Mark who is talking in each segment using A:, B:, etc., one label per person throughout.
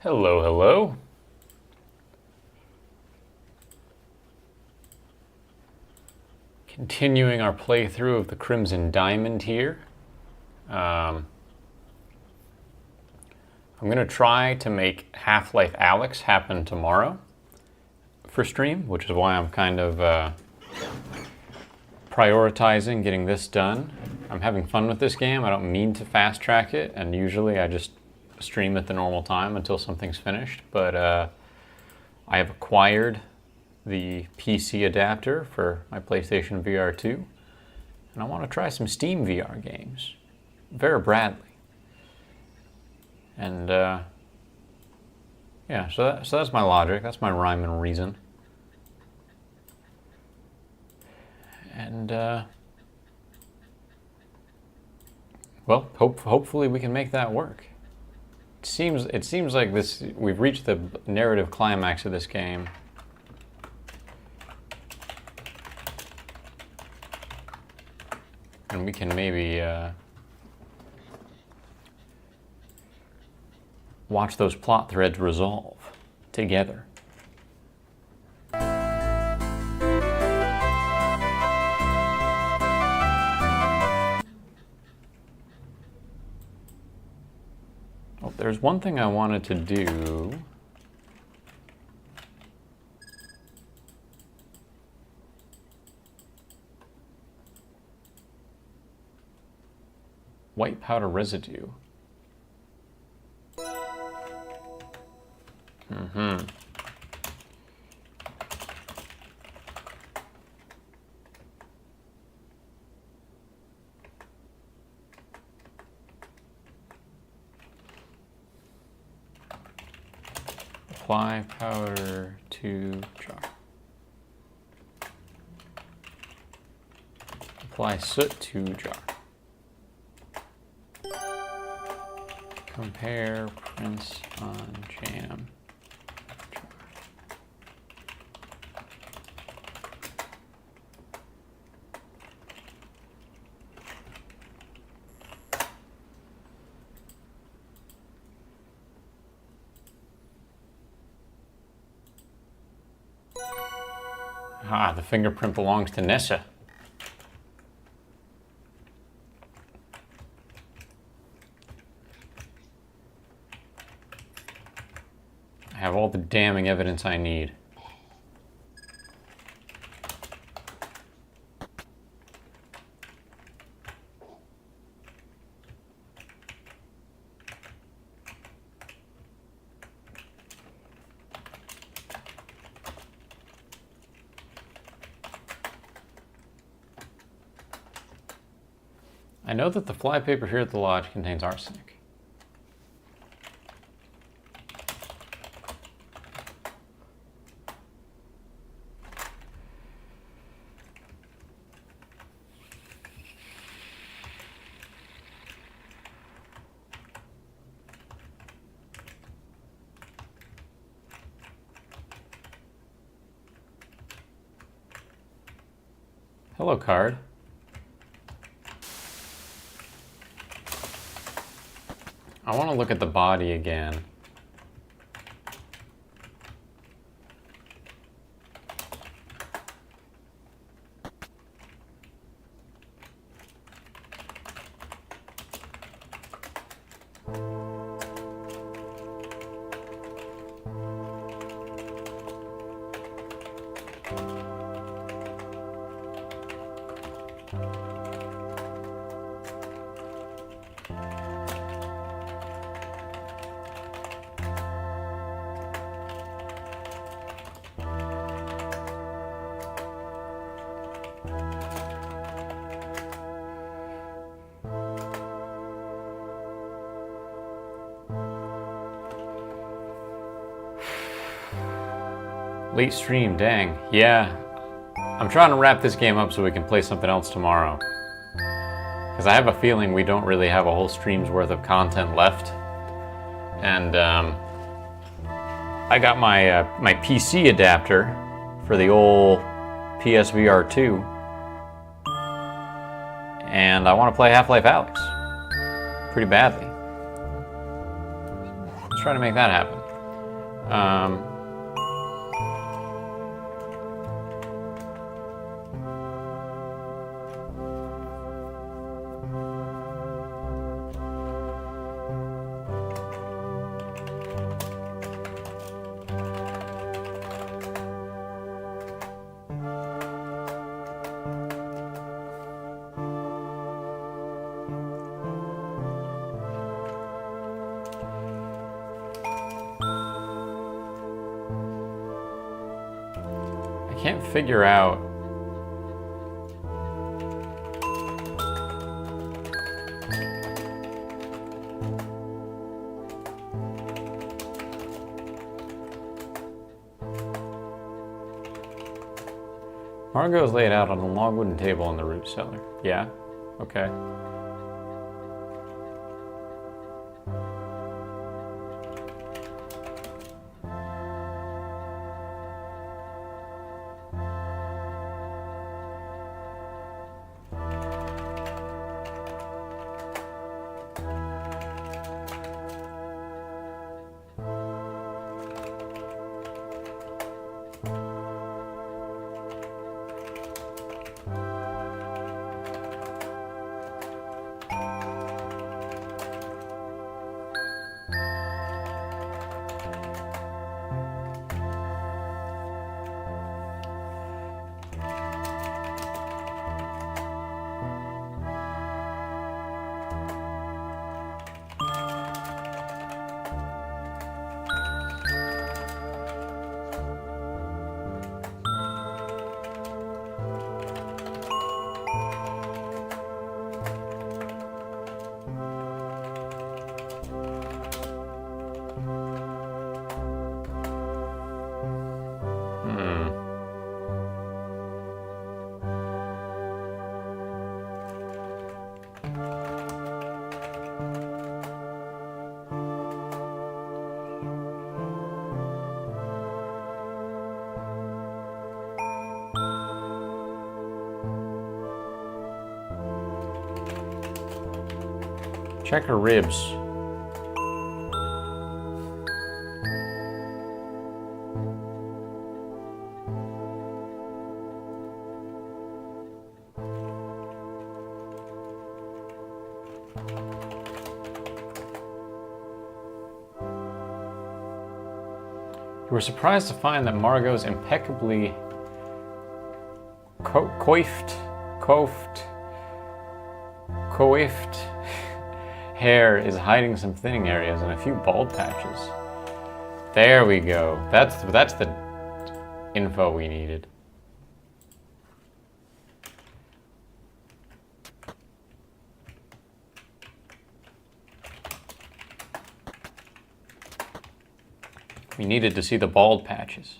A: Hello, hello. Continuing our playthrough of the Crimson Diamond here. I'm going to try to make Half-Life Alyx happen tomorrow for stream, which is why I'm kind of prioritizing getting this done. I'm having fun with this game. I don't mean to fast track it, and usually I just stream at the normal time until something's finished, but I have acquired the PC adapter for my PlayStation VR 2, and I want to try some Steam VR games. Vera Bradley. And yeah, so that's my logic. That's my rhyme and reason. And well, hopefully we can make that work. It seems like we've reached the narrative climax of this game. And we can maybe watch those plot threads resolve together. Oh, there's one thing I wanted to do. White powder residue. Apply powder to jar. Apply soot to jar. Compare prints on jam. Ah, the fingerprint belongs to Nessa. I have all the damning evidence I need. I know that the flypaper here at the lodge contains arsenic. Hello, card. I want to look at the body again. Late stream, dang. Yeah, I'm trying to wrap this game up so we can play something else tomorrow. Because I have a feeling we don't really have a whole stream's worth of content left. And I got my my PC adapter for the old PSVR 2. And I want to play Half-Life Alyx pretty badly. Let's try to make that happen. Um, I can't figure out. Margot is laid out on a log wooden table in the root cellar. Yeah? Okay. Check her ribs. You were surprised to find that Margot's impeccably coiffed hair is hiding some thinning areas and a few bald patches. There we go. That's the info we needed. We needed to see the bald patches.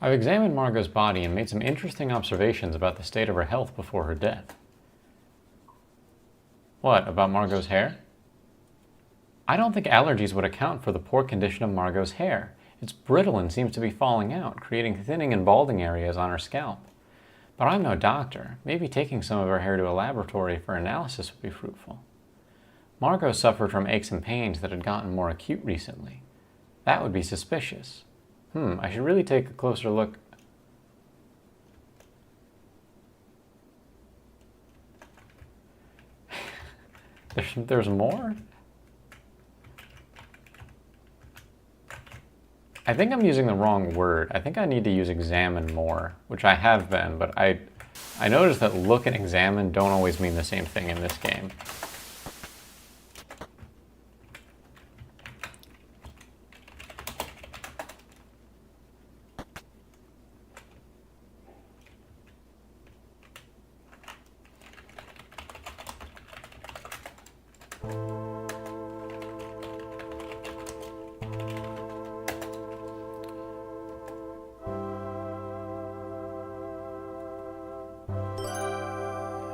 A: I've examined Margot's body and made some interesting observations about the state of her health before her death. What, about Margot's hair? I don't think allergies would account for the poor condition of Margot's hair. It's brittle and seems to be falling out, creating thinning and balding areas on her scalp. But I'm no doctor. Maybe taking some of her hair to a laboratory for analysis would be fruitful. Margot suffered from aches and pains that had gotten more acute recently. That would be suspicious. I should really take a closer look. There's more? I think I'm using the wrong word. I think I need to use examine more, which I have been, but I noticed that look and examine don't always mean the same thing in this game.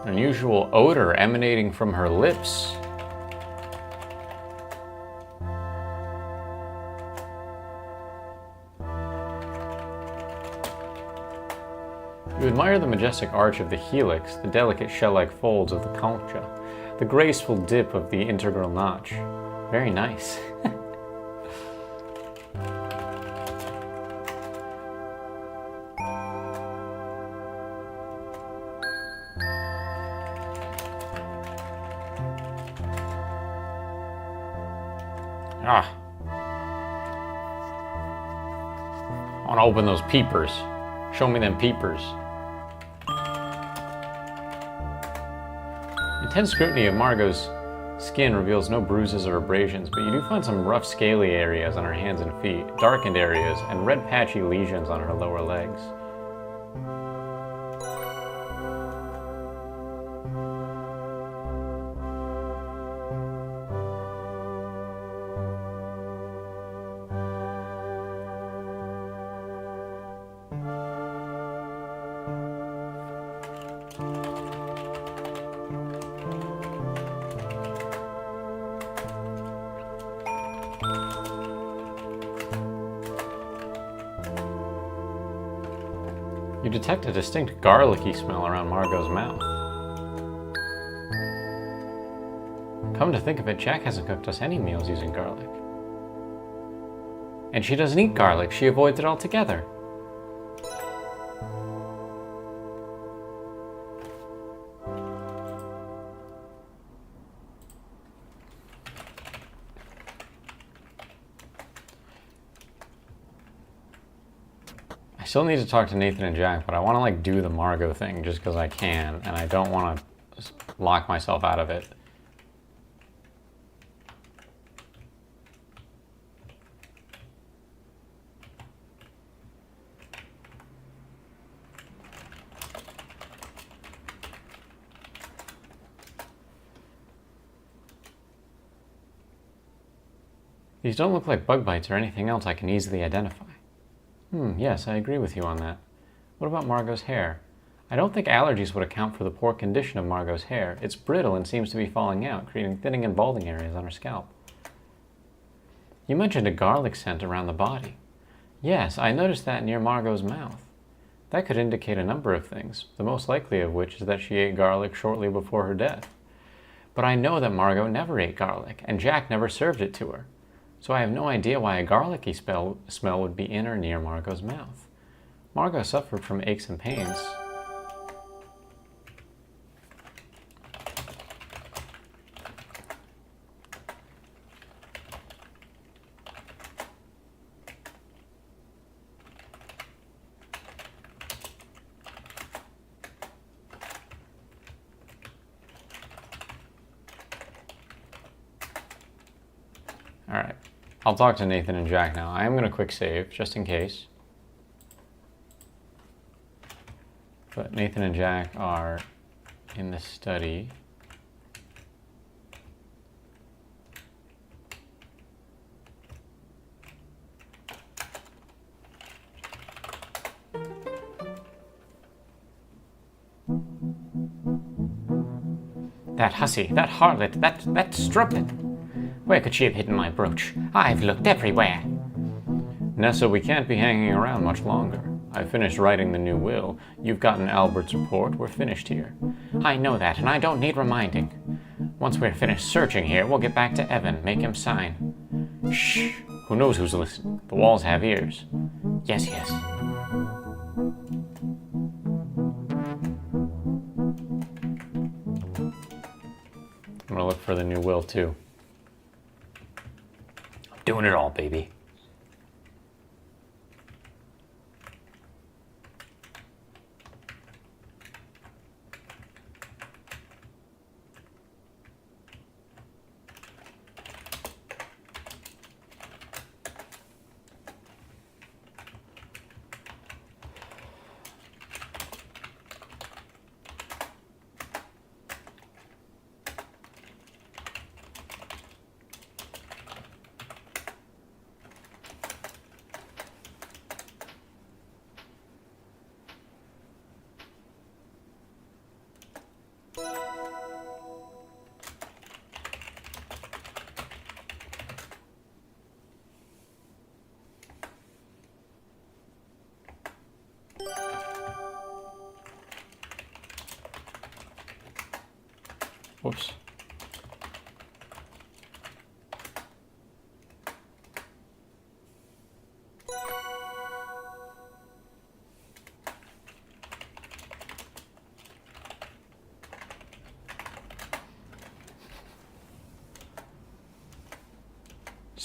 A: Unusual odor emanating from her lips. You admire the majestic arch of the helix, the delicate shell-like folds of the concha, the graceful dip of the integral notch. Very nice. Ah. I want to open those peepers. Show me them peepers. Intense scrutiny of Margot's skin reveals no bruises or abrasions, but you do find some rough scaly areas on her hands and feet, darkened areas, and red patchy lesions on her lower legs. You detect a distinct garlicky smell around Margot's mouth. Come to think of it, Jack hasn't cooked us any meals using garlic. And she doesn't eat garlic, she avoids it altogether. I still need to talk to Nathan and Jack, but I want to do the Margot thing just because I can, and I don't want to lock myself out of it. These don't look like bug bites or anything else I can easily identify. Yes, I agree with you on that. What about Margot's hair? I don't think allergies would account for the poor condition of Margot's hair. It's brittle and seems to be falling out, creating thinning and balding areas on her scalp. You mentioned a garlic scent around the body. Yes, I noticed that near Margot's mouth. That could indicate a number of things, the most likely of which is that she ate garlic shortly before her death. But I know that Margot never ate garlic, and Jack never served it to her. So I have no idea why a garlicky smell would be in or near Margot's mouth. Margot suffered from aches and pains. All right. I'll talk to Nathan and Jack now. I am going to quick save, just in case. But Nathan and Jack are in the study. That hussy, that harlot, that strumpet. Where could she have hidden my brooch? I've looked everywhere. Nessa, we can't be hanging around much longer. I finished writing the new will. You've gotten Albert's report. We're finished here. I know that, and I don't need reminding. Once we're finished searching here, we'll get back to Evan, make him sign. Shh! Who knows who's listening? The walls have ears. Yes, yes. I'm gonna look for the new will, too. Doing it all, baby.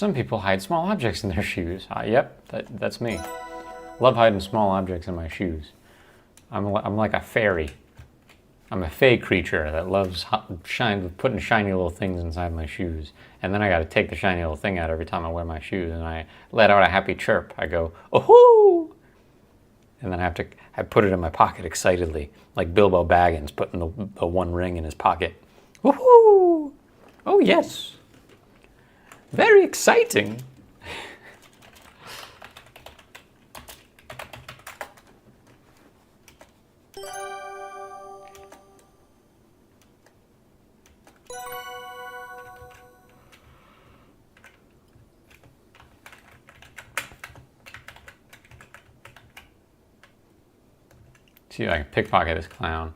A: Some people hide small objects in their shoes. Yep, that's me. Love hiding small objects in my shoes. I'm like a fairy. I'm a fey creature that loves putting shiny little things inside my shoes. And then I gotta take the shiny little thing out every time I wear my shoes, and I let out a happy chirp. I go, oh-hoo! And then I put it in my pocket excitedly, like Bilbo Baggins putting the one ring in his pocket. Woohoo! Oh yes! Very exciting! See if I can pickpocket this clown.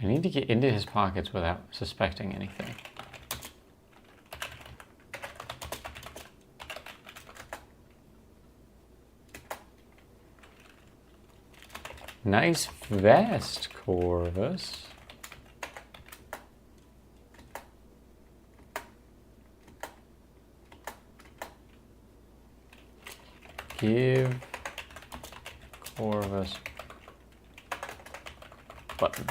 A: I need to get into his pockets without suspecting anything. Nice vest, Corvus. Give Corvus button.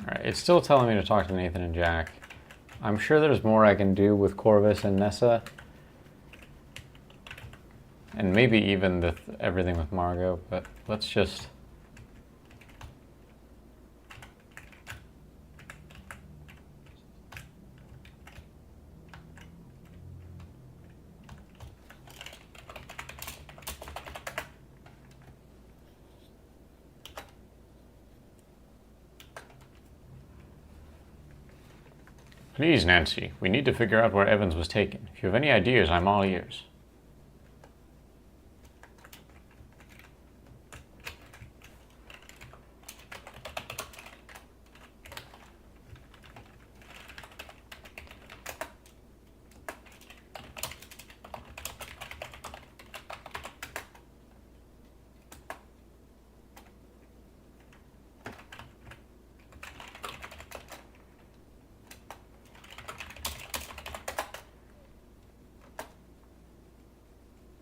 A: Alright, it's still telling me to talk to Nathan and Jack. I'm sure there's more I can do with Corvus and Nessa. And maybe even everything with Margot, but let's just... Please, Nancy, we need to figure out where Evans was taken. If you have any ideas, I'm all ears.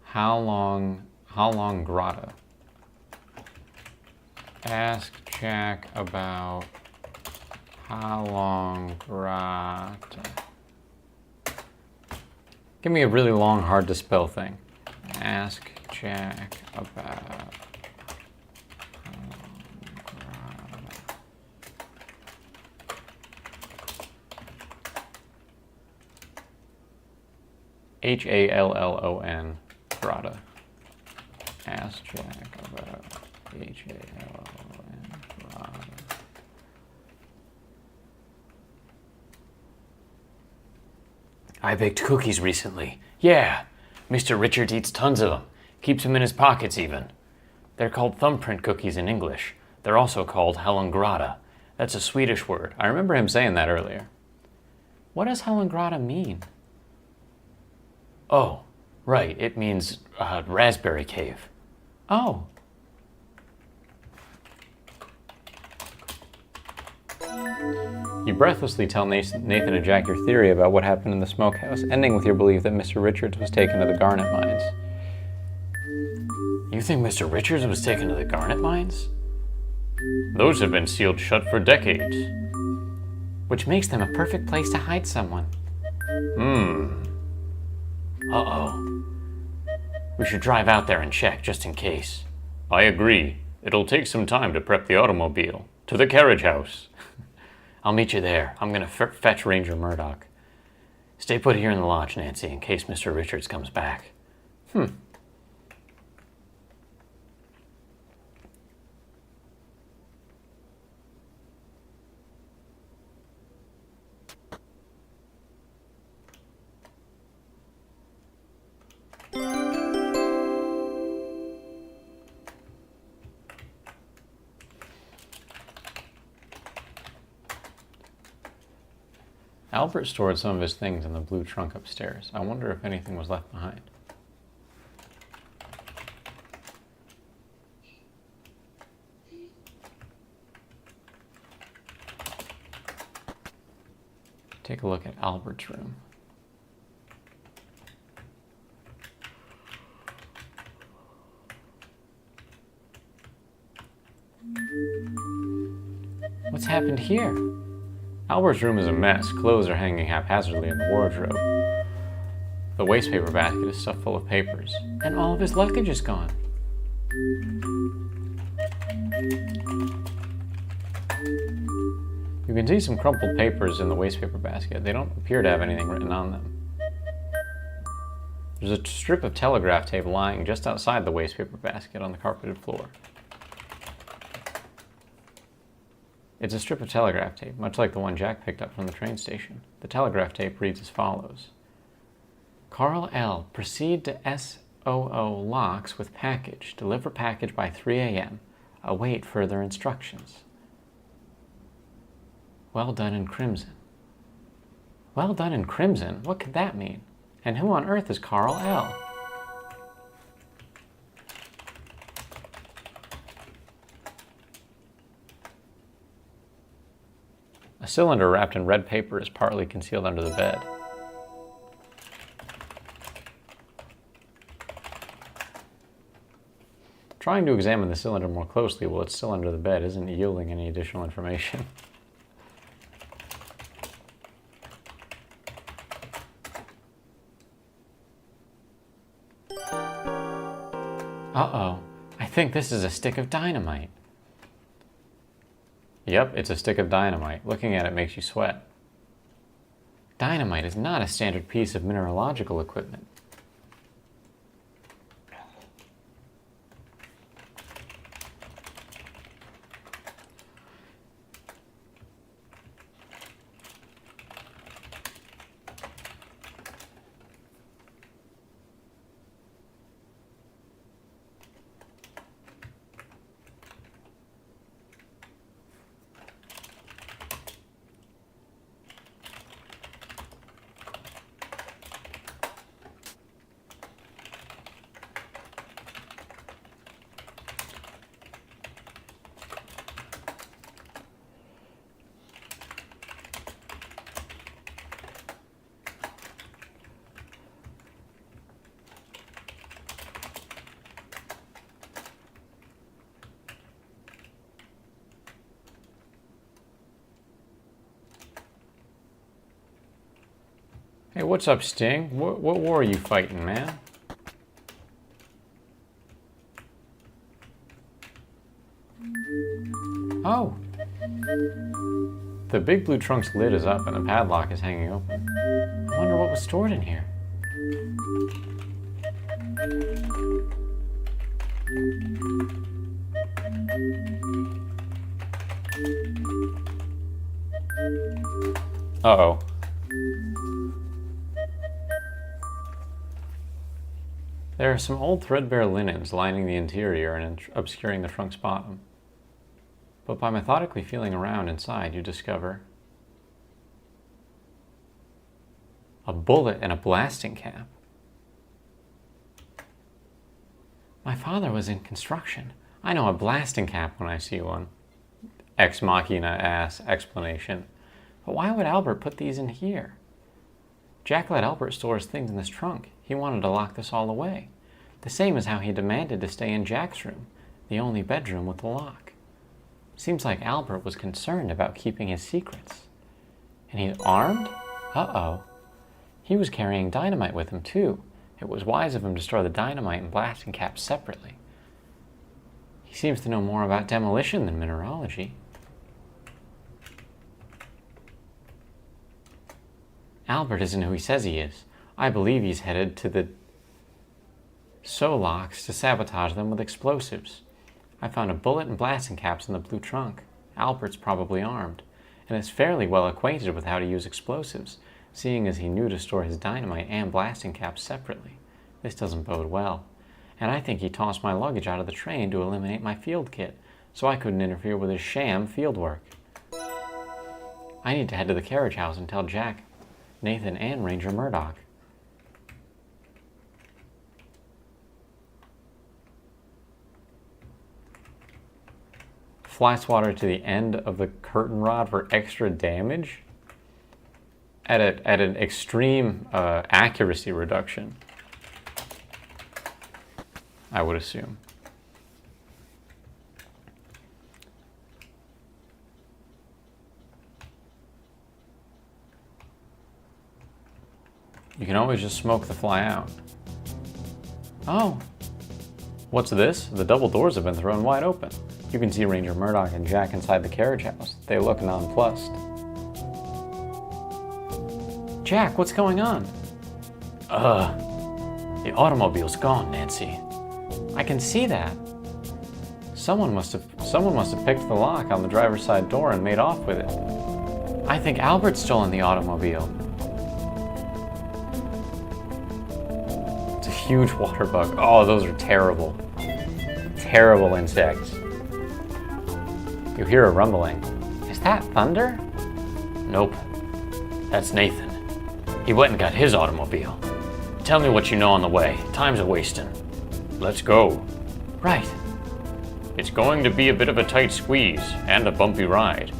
A: How long grotto? Ask Jack about how long grotto. Give me a really long, hard to spell thing. Ask Jack about how long grotto. Hallon, grotto. Ask Jack about Hallon, grotto. I baked cookies recently. Yeah, Mr. Richards eats tons of them. Keeps them in his pockets even. They're called thumbprint cookies in English. They're also called Hellengrata. That's a Swedish word. I remember him saying that earlier. What does Hellengrata mean? Oh, right. It means raspberry cave. Oh. You breathlessly tell Nathan and Jack your theory about what happened in the smokehouse, ending with your belief that Mr. Richards was taken to the garnet mines. You think Mr. Richards was taken to the garnet mines? Those have been sealed shut for decades. Which makes them a perfect place to hide someone. Uh-oh. We should drive out there and check, just in case. I agree. It'll take some time to prep the automobile. To the carriage house. I'll meet you there. I'm gonna fetch Ranger Murdoch. Stay put here in the lodge, Nancy, in case Mr. Richards comes back. Albert stored some of his things in the blue trunk upstairs. I wonder if anything was left behind. Take a look at Albert's room. What's happened here? Albert's room is a mess. Clothes are hanging haphazardly in the wardrobe. The wastepaper basket is stuffed full of papers. And all of his luggage is gone. You can see some crumpled papers in the wastepaper basket. They don't appear to have anything written on them. There's a strip of telegraph tape lying just outside the wastepaper basket on the carpeted floor. It's a strip of telegraph tape, much like the one Jack picked up from the train station. The telegraph tape reads as follows. Carl L. Proceed to SOO Locks with package. Deliver package by 3 a.m. Await further instructions. Well done in crimson. Well done in crimson? What could that mean? And who on earth is Carl L.? A cylinder wrapped in red paper is partly concealed under the bed. Trying to examine the cylinder more closely while it's still under the bed isn't yielding any additional information. Uh-oh, I think this is a stick of dynamite. Yep, it's a stick of dynamite. Looking at it makes you sweat. Dynamite is not a standard piece of mineralogical equipment. Hey, what's up, Sting? What war are you fighting, man? Oh. The big blue trunk's lid is up and the padlock is hanging open. I wonder what was stored in here. Uh-oh. There are some old threadbare linens lining the interior and obscuring the trunk's bottom. But by methodically feeling around inside, you discover a bullet and a blasting cap. My father was in construction. I know a blasting cap when I see one. Ex machina ass explanation. But why would Albert put these in here? Jack let Albert store his things in this trunk. He wanted to lock this all away. The same as how he demanded to stay in Jack's room, the only bedroom with the lock. Seems like Albert was concerned about keeping his secrets. And he's armed? Uh-oh. He was carrying dynamite with him, too. It was wise of him to store the dynamite and blasting caps separately. He seems to know more about demolition than mineralogy. Albert isn't who he says he is. I believe he's headed to the Solocks to sabotage them with explosives. I found a bullet and blasting caps in the blue trunk. Albert's probably armed, and is fairly well acquainted with how to use explosives, seeing as he knew to store his dynamite and blasting caps separately. This doesn't bode well. And I think he tossed my luggage out of the train to eliminate my field kit, so I couldn't interfere with his sham field work. I need to head to the carriage house and tell Jack, Nathan, and Ranger Murdoch. Fly swatter to the end of the curtain rod for extra damage at an extreme accuracy reduction, I would assume. You can always just smoke the fly out. Oh. What's this? The double doors have been thrown wide open. You can see Ranger Murdoch and Jack inside the carriage house. They look nonplussed. Jack, what's going on? The automobile's gone, Nancy. I can see that. Someone must have picked the lock on the driver's side door and made off with it. I think Albert's stolen the automobile. It's a huge water bug. Oh, those are terrible. Terrible insects. You hear a rumbling. Is that thunder? Nope. That's Nathan. He went and got his automobile. Tell me what you know on the way. Time's a-wasting. Let's go. Right. It's going to be a bit of a tight squeeze and a bumpy ride.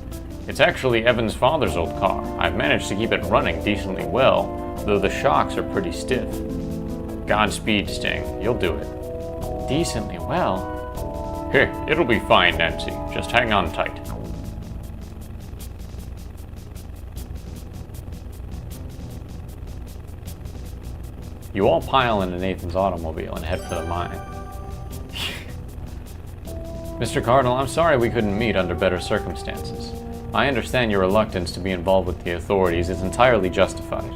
A: It's actually Evan's father's old car. I've managed to keep it running decently well, though the shocks are pretty stiff. Godspeed, Sting. You'll do it. Decently well? Here, it'll be fine, Nancy. Just hang on tight. You all pile into Nathan's automobile and head for the mine. Mr. Cardinal, I'm sorry we couldn't meet under better circumstances. I understand your reluctance to be involved with the authorities is entirely justified.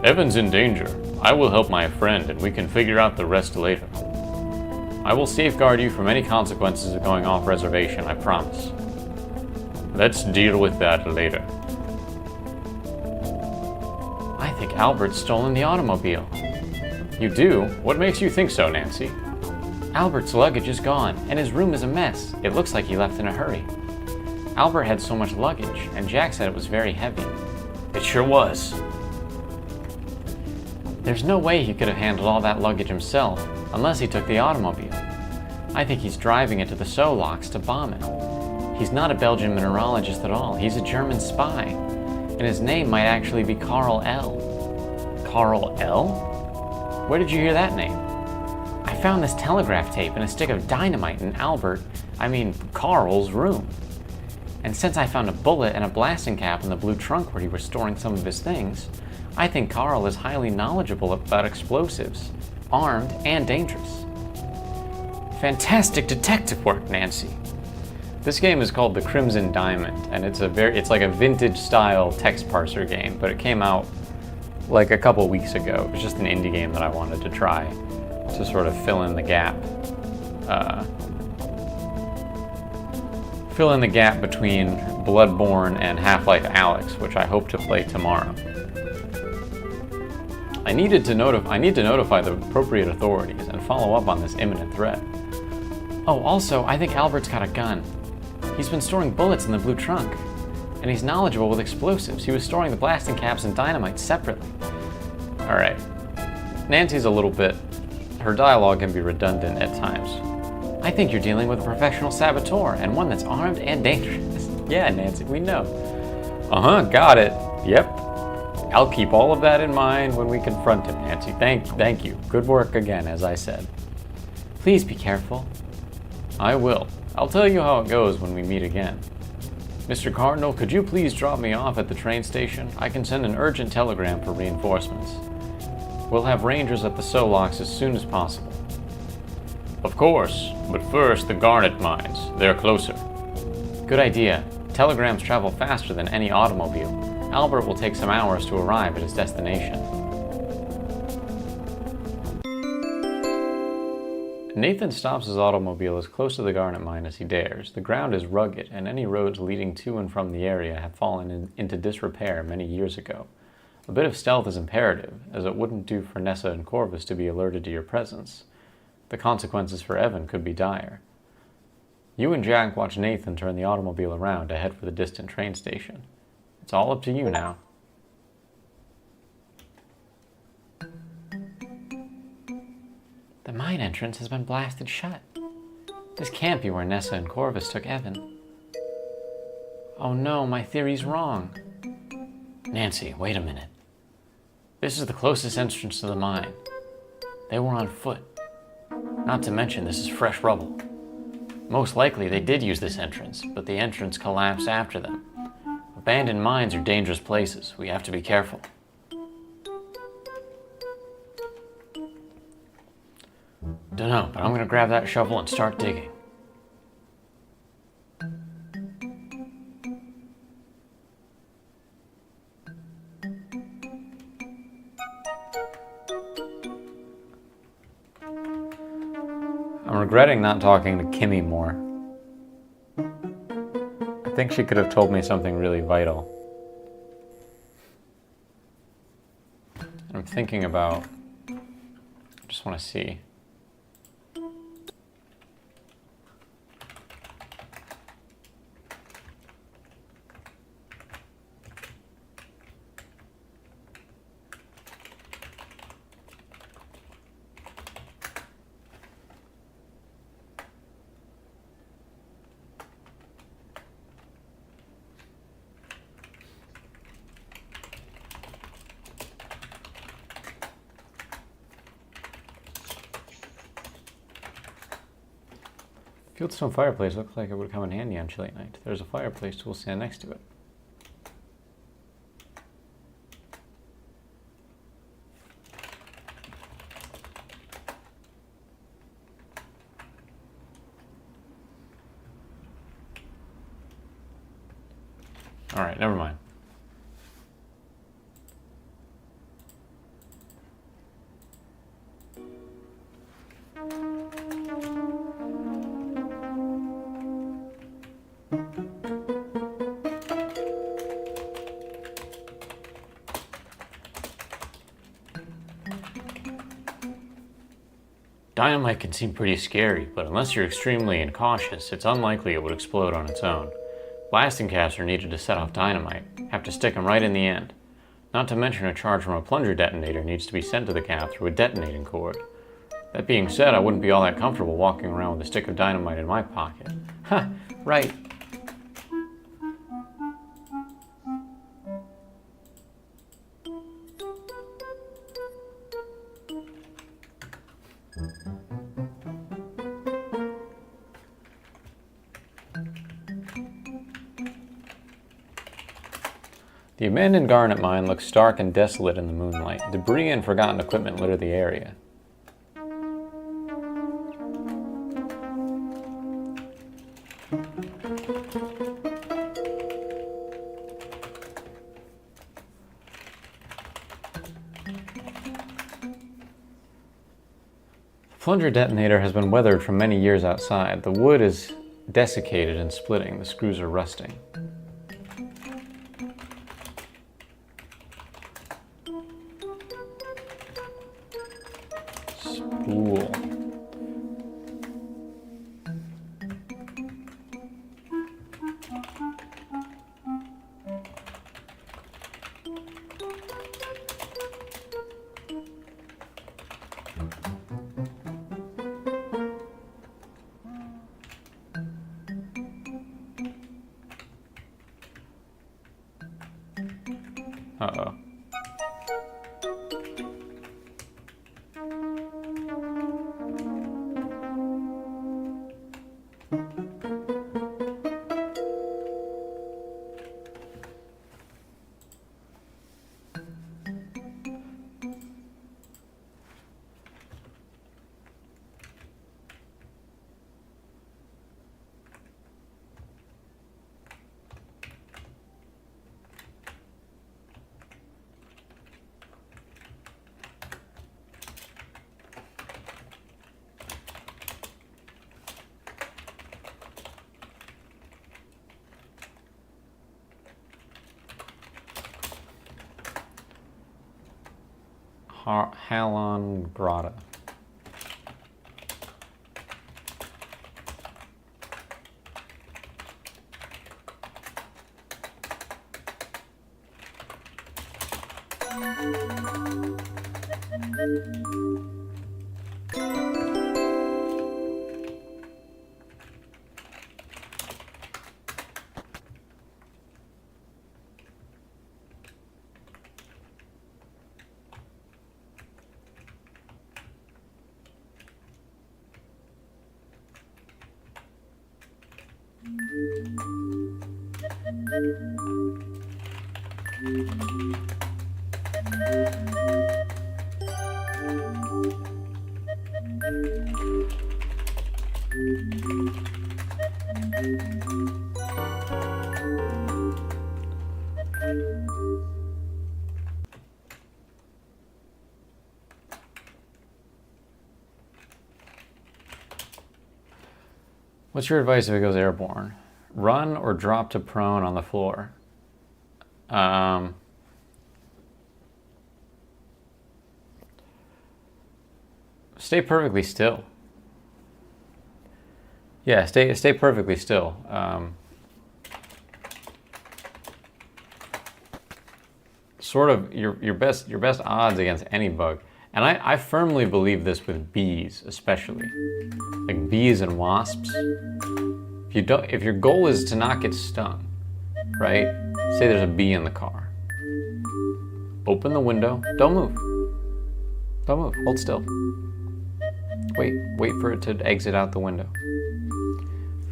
A: Evan's in danger. I will help my friend and we can figure out the rest later. I will safeguard you from any consequences of going off reservation, I promise. Let's deal with that later. I think Albert's stolen the automobile. You do? What makes you think so, Nancy? Albert's luggage is gone, and his room is a mess. It looks like he left in a hurry. Albert had so much luggage, and Jack said it was very heavy. It sure was. There's no way he could have handled all that luggage himself, unless he took the automobile. I think he's driving it to the Solocks to bomb it. He's not a Belgian mineralogist at all. He's a German spy. And his name might actually be Carl L. Carl L? Where did you hear that name? I found this telegraph tape and a stick of dynamite in Carl's room. And since I found a bullet and a blasting cap in the blue trunk where he was storing some of his things, I think Carl is highly knowledgeable about explosives, armed and dangerous. Fantastic detective work, Nancy. This game is called The Crimson Diamond, and it's like a vintage style text parser game, but it came out like a couple weeks ago. It was just an indie game that I wanted to try to sort of fill in the gap. Fill in the gap between Bloodborne and Half-Life Alyx, which I hope to play tomorrow. I need to notify the appropriate authorities and follow up on this imminent threat. Oh, also, I think Albert's got a gun. He's been storing bullets in the blue trunk. And he's knowledgeable with explosives. He was storing the blasting caps and dynamite separately. Alright. Nancy's a little bit... Her dialogue can be redundant at times. I think you're dealing with a professional saboteur, and one that's armed and dangerous. Yeah, Nancy, we know. Uh-huh, got it. Yep. I'll keep all of that in mind when we confront him, Nancy. Thank you. Good work again, as I said. Please be careful. I will. I'll tell you how it goes when we meet again. Mr. Cardinal, could you please drop me off at the train station? I can send an urgent telegram for reinforcements. We'll have rangers at the Solocks as soon as possible. Of course, but first the Garnet mines. They're closer. Good idea. Telegrams travel faster than any automobile. Albert will take some hours to arrive at his destination. Nathan stops his automobile as close to the Garnet mine as he dares. The ground is rugged, and any roads leading to and from the area have fallen into disrepair many years ago. A bit of stealth is imperative, as it wouldn't do for Nessa and Corvus to be alerted to your presence. The consequences for Evan could be dire. You and Jack watch Nathan turn the automobile around to head for the distant train station. It's all up to you now. The mine entrance has been blasted shut. This can't be where Nessa and Corvus took Evan. Oh no, my theory's wrong. Nancy, wait a minute. This is the closest entrance to the mine. They were on foot. Not to mention, this is fresh rubble. Most likely they did use this entrance, but the entrance collapsed after them. Abandoned mines are dangerous places. We have to be careful. Dunno, but I'm gonna grab that shovel and start digging. I'm regretting not talking to Kimmy more. I think she could have told me something really vital. I'm thinking about... I just want to see. Fieldstone fireplace looks like it would come in handy on chilly night. There's a fireplace tool stand next to it. Alright, never mind. Dynamite can seem pretty scary, but unless you're extremely incautious, it's unlikely it would explode on its own. Blasting caps are needed to set off dynamite. Have to stick them right in the end. Not to mention a charge from a plunger detonator needs to be sent to the cap through a detonating cord. That being said, I wouldn't be all that comfortable walking around with a stick of dynamite in my pocket. Ha! Right. The abandoned garnet mine looks stark and desolate in the moonlight. Debris and forgotten equipment litter the area. The plunger detonator has been weathered from many years outside. The wood is desiccated and splitting. The screws are rusting. Uh-oh. Halon Grata. What's your advice if it goes airborne? Run or drop to prone on the floor? Stay perfectly still. Yeah, stay perfectly still. Sort of your best odds against any bug. And I firmly believe this with bees, especially. Like bees and wasps. If your goal is to not get stung, right? Say there's a bee in the car. Open the window. Don't move. Don't move. Hold still. Wait for it to exit out the window.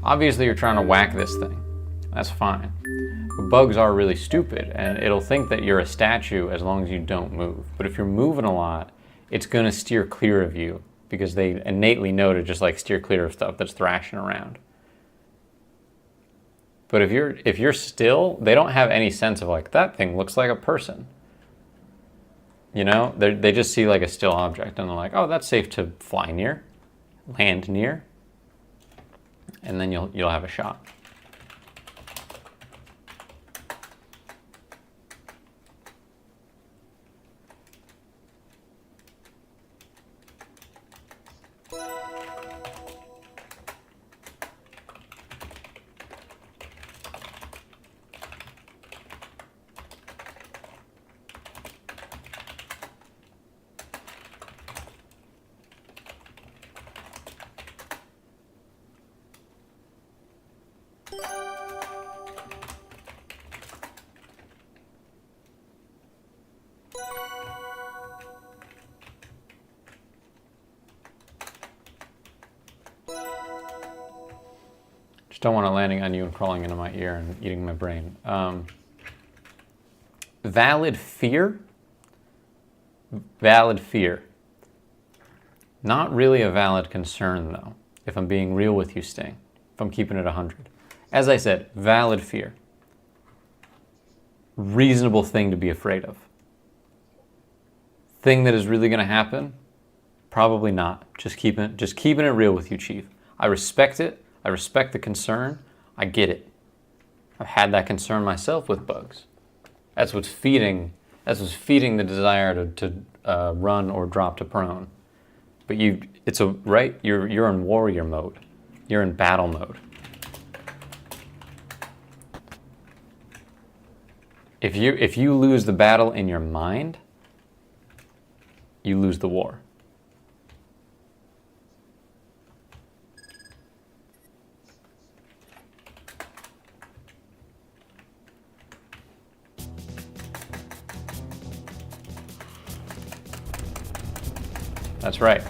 A: Obviously you're trying to whack this thing. That's fine. But bugs are really stupid, and it'll think that you're a statue as long as you don't move. But if you're moving a lot, it's gonna steer clear of you because they innately know to just like steer clear of stuff that's thrashing around. But if you're still, they don't have any sense of like, that thing looks like a person. You know, they just see like a still object and they're like, oh, that's safe to fly near, land near, and then you'll have a shot. Just don't want it landing on you and crawling into my ear and eating my brain. Valid fear? Valid fear. Not really a valid concern, though, if I'm being real with you, Sting. If I'm keeping it 100. As I said, valid fear. Reasonable thing to be afraid of. Thing that is really going to happen? Probably not. Just keeping it real with you, Chief. I respect it. I respect the concern. I get it. I've had that concern myself with bugs. That's what's feeding the desire to run or drop to prone. But you're in warrior mode. You're in battle mode. If you lose the battle in your mind, you lose the war. That's right.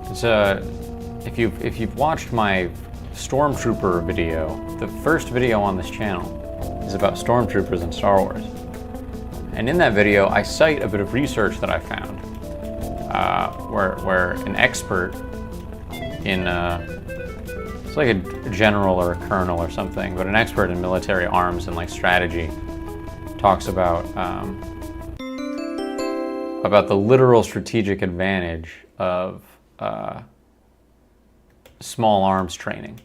A: It's if you've watched my Stormtrooper video, the first video on this channel is about Stormtroopers in Star Wars. And in that video, I cite a bit of research that I found, where an expert in, it's like a general or a colonel or something, but an expert in military arms and like strategy talks about the literal strategic advantage of small arms training.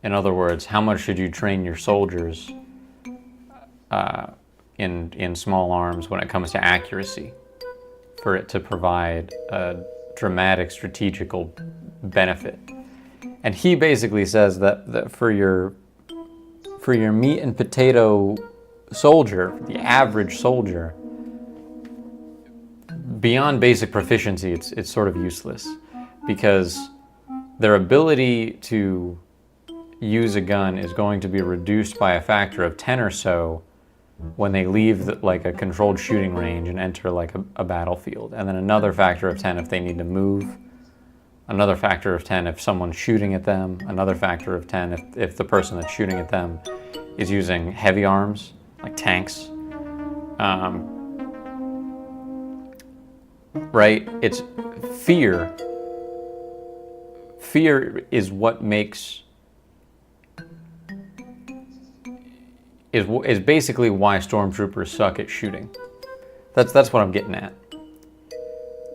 A: In other words, how much should you train your soldiers in small arms when it comes to accuracy for it to provide a dramatic strategical benefit? And he basically says that for your meat and potato soldier, the average soldier, beyond basic proficiency, it's sort of useless, because their ability to use a gun is going to be reduced by a factor of 10 or so when they leave like a controlled shooting range and enter like a battlefield, and then another factor of 10 if they need to move, another factor of 10 if someone's shooting at them, another factor of 10 if the person that's shooting at them is using heavy arms like tanks. Right? It's fear. Fear is what makes, is basically why Stormtroopers suck at shooting. That's what I'm getting at.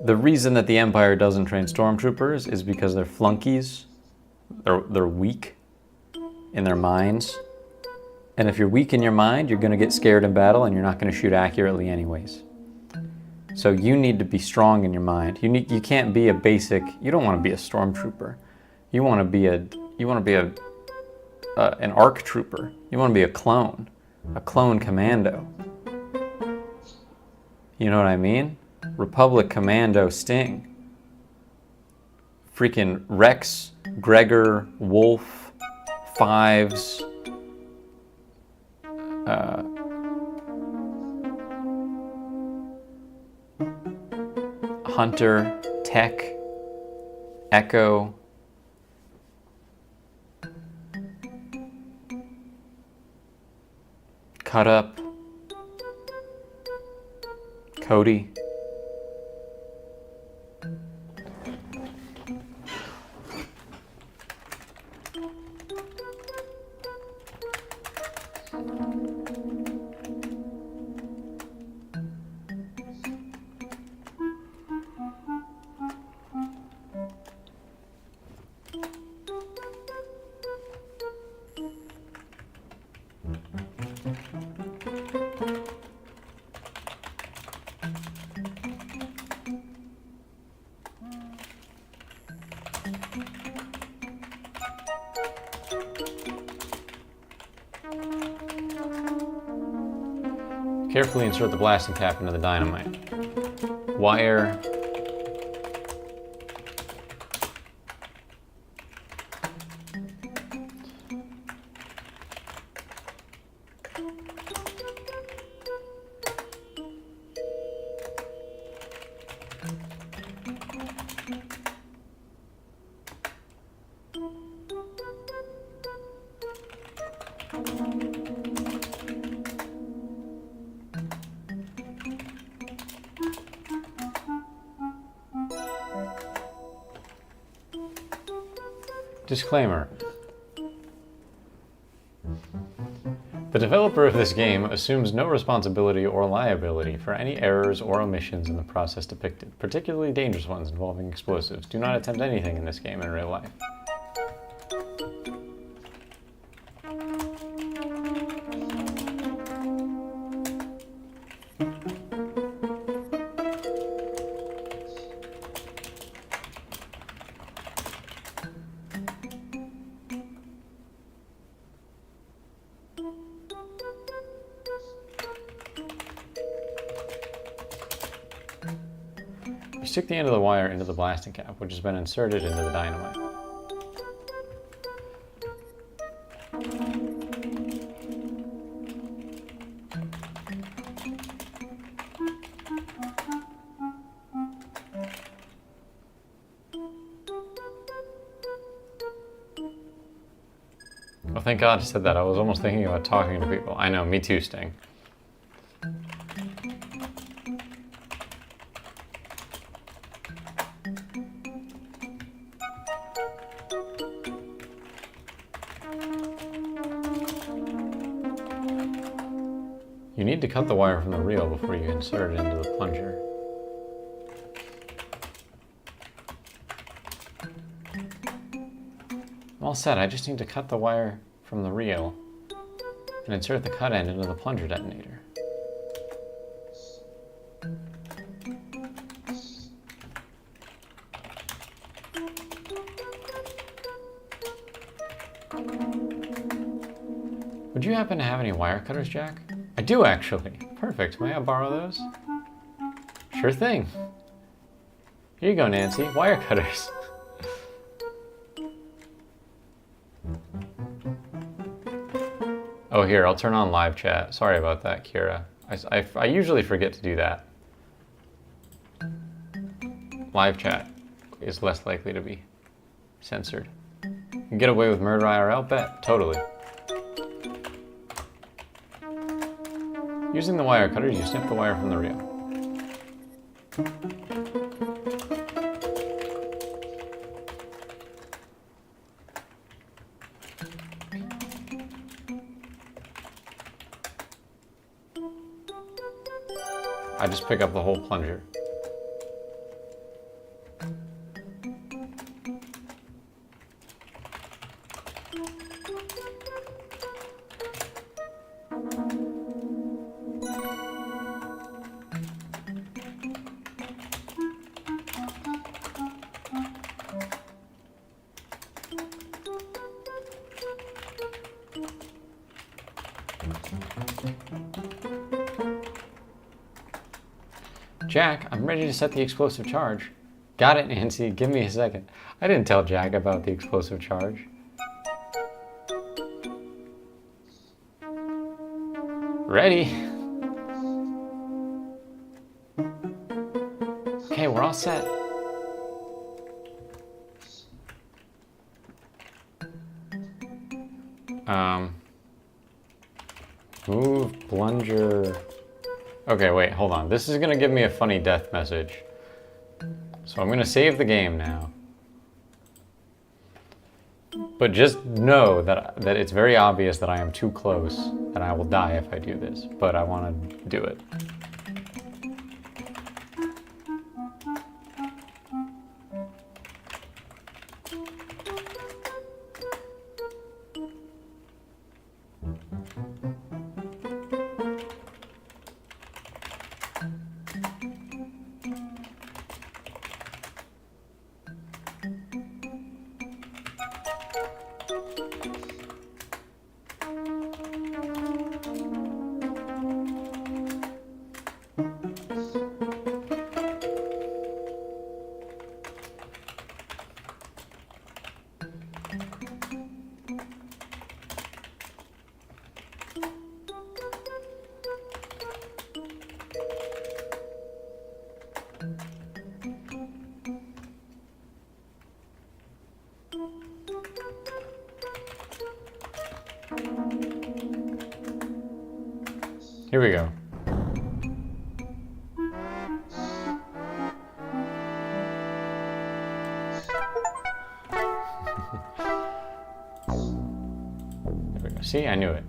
A: The reason that the Empire doesn't train Stormtroopers is because they're flunkies. They're weak in their minds. And if you're weak in your mind, you're going to get scared in battle and you're not going to shoot accurately anyways. So you need to be strong in your mind. You can't be a basic. You don't want to be a stormtrooper. You want to be an ARC trooper. You want to be a clone commando. You know what I mean? Republic Commando Sting. Freaking Rex, Gregor, Wolf, Fives. Hunter, Tech, Echo, Cut Up, Cody. Carefully insert the blasting cap into the dynamite. Wire. Disclaimer. The developer of this game assumes no responsibility or liability for any errors or omissions in the process depicted, particularly dangerous ones involving explosives. Do not attempt anything in this game in real life. You stick the end of the wire into the blasting cap, which has been inserted into the dynamite. thank God I said that. I was almost thinking about talking to people. I know, me too, Sting. You need to cut the wire from the reel before you insert it into the plunger. I'm all set. I just need to cut the wire from the reel and insert the cut end into the plunger detonator. Would you happen to have any wire cutters, Jack? I do, actually. Perfect. May I borrow those? Sure thing. Here you go, Nancy. Wire cutters. Oh, here, I'll turn on live chat. Sorry about that, Kira. I usually forget to do that. Live chat is less likely to be censored. You can get away with murder IRL? Bet. Totally. Using the wire cutters, you snip the wire from the reel. I just pick up the whole plunger. Jack, I'm ready to set the explosive charge. Got it, Nancy. Give me a second. I didn't tell Jack about the explosive charge. Ready. Okay, we're all set. Move plunger. Okay, wait, hold on. This is gonna give me a funny death message. So I'm gonna save the game now. But just know that it's very obvious that I am too close and I will die if I do this. But I wanna do it. Here we go. There we go. See, I knew it.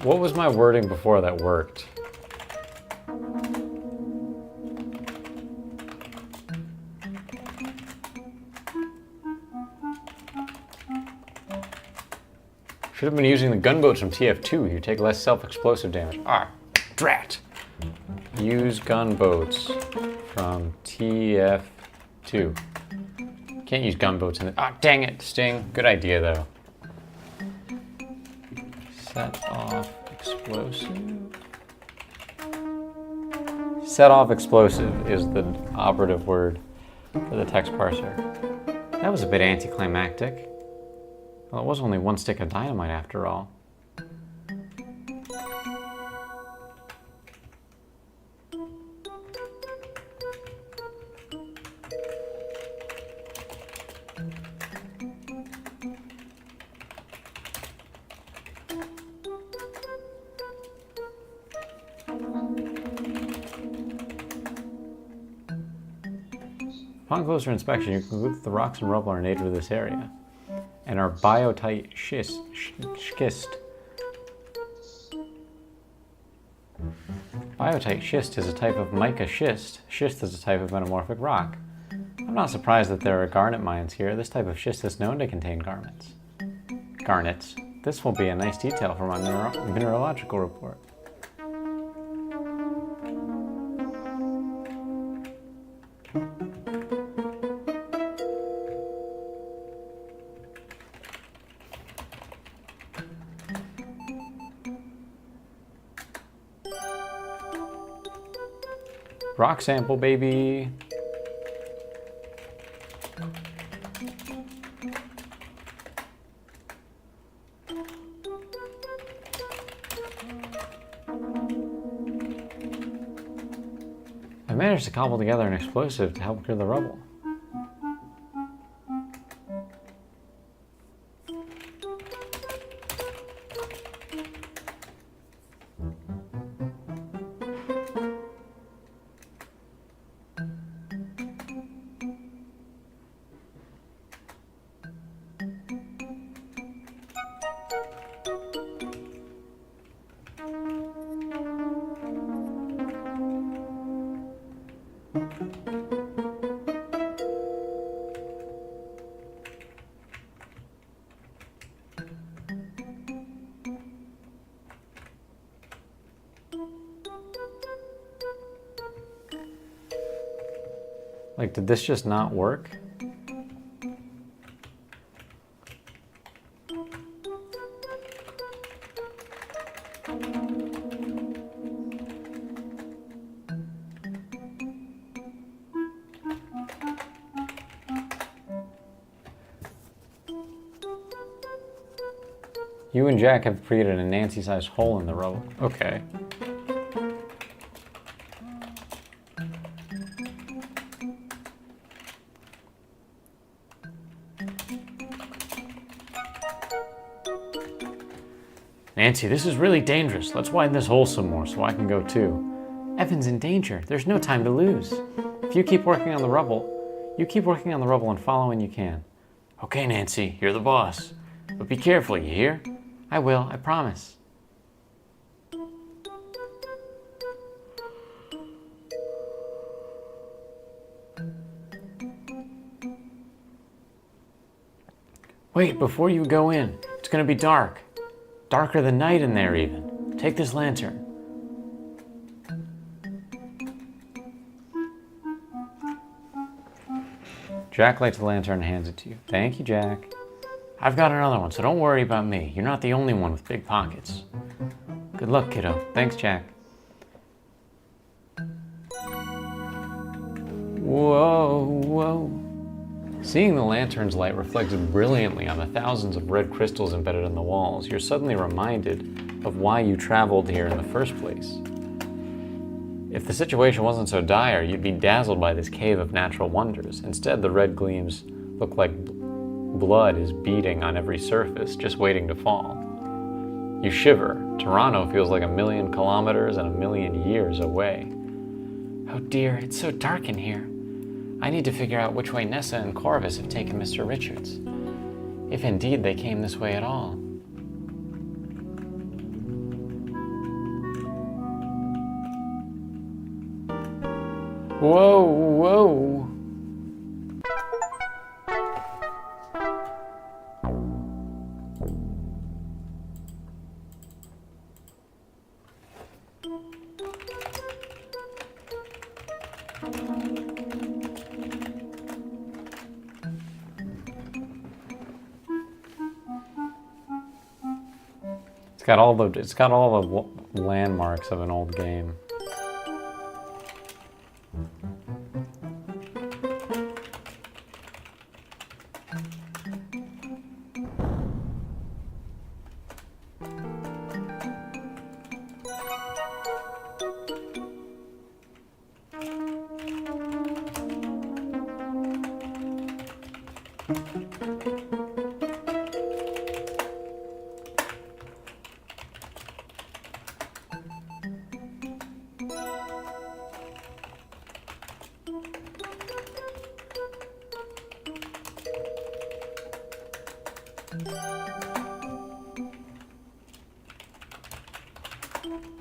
A: What was my wording before that worked? Should have been using the gunboats from TF2. You take less self-explosive damage. Ah, drat! Use gunboats from TF2. Can't use gunboats in it. Ah, dang it, Sting. Good idea, though. Set off explosive. Set off explosive is the operative word for the text parser. That was a bit anticlimactic. Well, it was only one stick of dynamite after all. Upon closer inspection, you conclude that the rocks and rubble are native to this area and are biotite schist. Biotite schist is a type of mica schist. Schist is a type of metamorphic rock. I'm not surprised that there are garnet mines here. This type of schist is known to contain garnets. This will be a nice detail for my mineralogical report. Rock sample, baby. I managed to cobble together an explosive to help clear the rubble. Like, did this just not work? You and Jack have created a Nancy-sized hole in the rubble. Okay. Nancy, this is really dangerous. Let's widen this hole some more so I can go too. Evan's in danger. There's no time to lose. If you keep working on the rubble, and follow when you can. Okay, Nancy, you're the boss. But be careful, you hear? I will, I promise. Wait, before you go in, it's gonna be dark. Darker than night in there even. Take this lantern. Jack lights the lantern and hands it to you. Thank you, Jack. I've got another one, so don't worry about me. You're not the only one with big pockets. Good luck, kiddo. Thanks, Jack. Whoa, whoa. Seeing the lantern's light reflects brilliantly on the thousands of red crystals embedded in the walls, you're suddenly reminded of why you traveled here in the first place. If the situation wasn't so dire, you'd be dazzled by this cave of natural wonders. Instead, the red gleams look like blood is beating on every surface, just waiting to fall. You shiver. Toronto feels like 1,000,000 kilometers and 1,000,000 years away. Oh dear, it's so dark in here. I need to figure out which way Nessa and Corvus have taken Mr. Richards. If indeed they came this way at all. Whoa, whoa. It's got all the landmarks of an old game.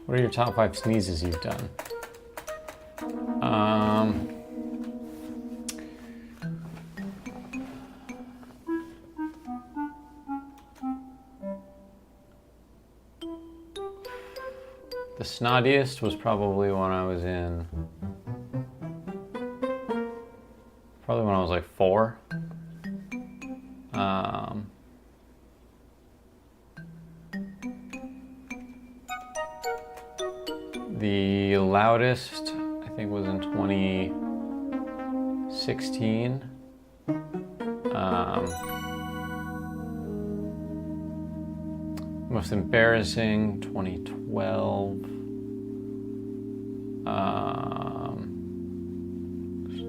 A: What are your top 5 sneezes you've done? The snottiest was probably when I was in... Probably when I was like 4. The loudest, I think, was in 2016. Most embarrassing, 2012.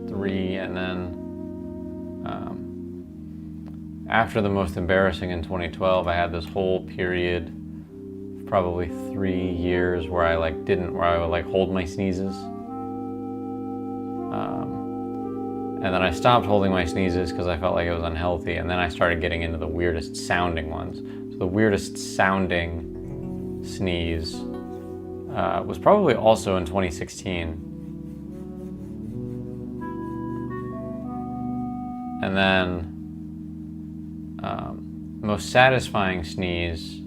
A: 3, and then after the most embarrassing in 2012, I had this whole period, probably 3 years, where I where I would hold my sneezes. And then I stopped holding my sneezes because I felt like it was unhealthy, and then I started getting into the weirdest sounding ones. So the weirdest sounding sneeze was probably also in 2016. And then most satisfying sneeze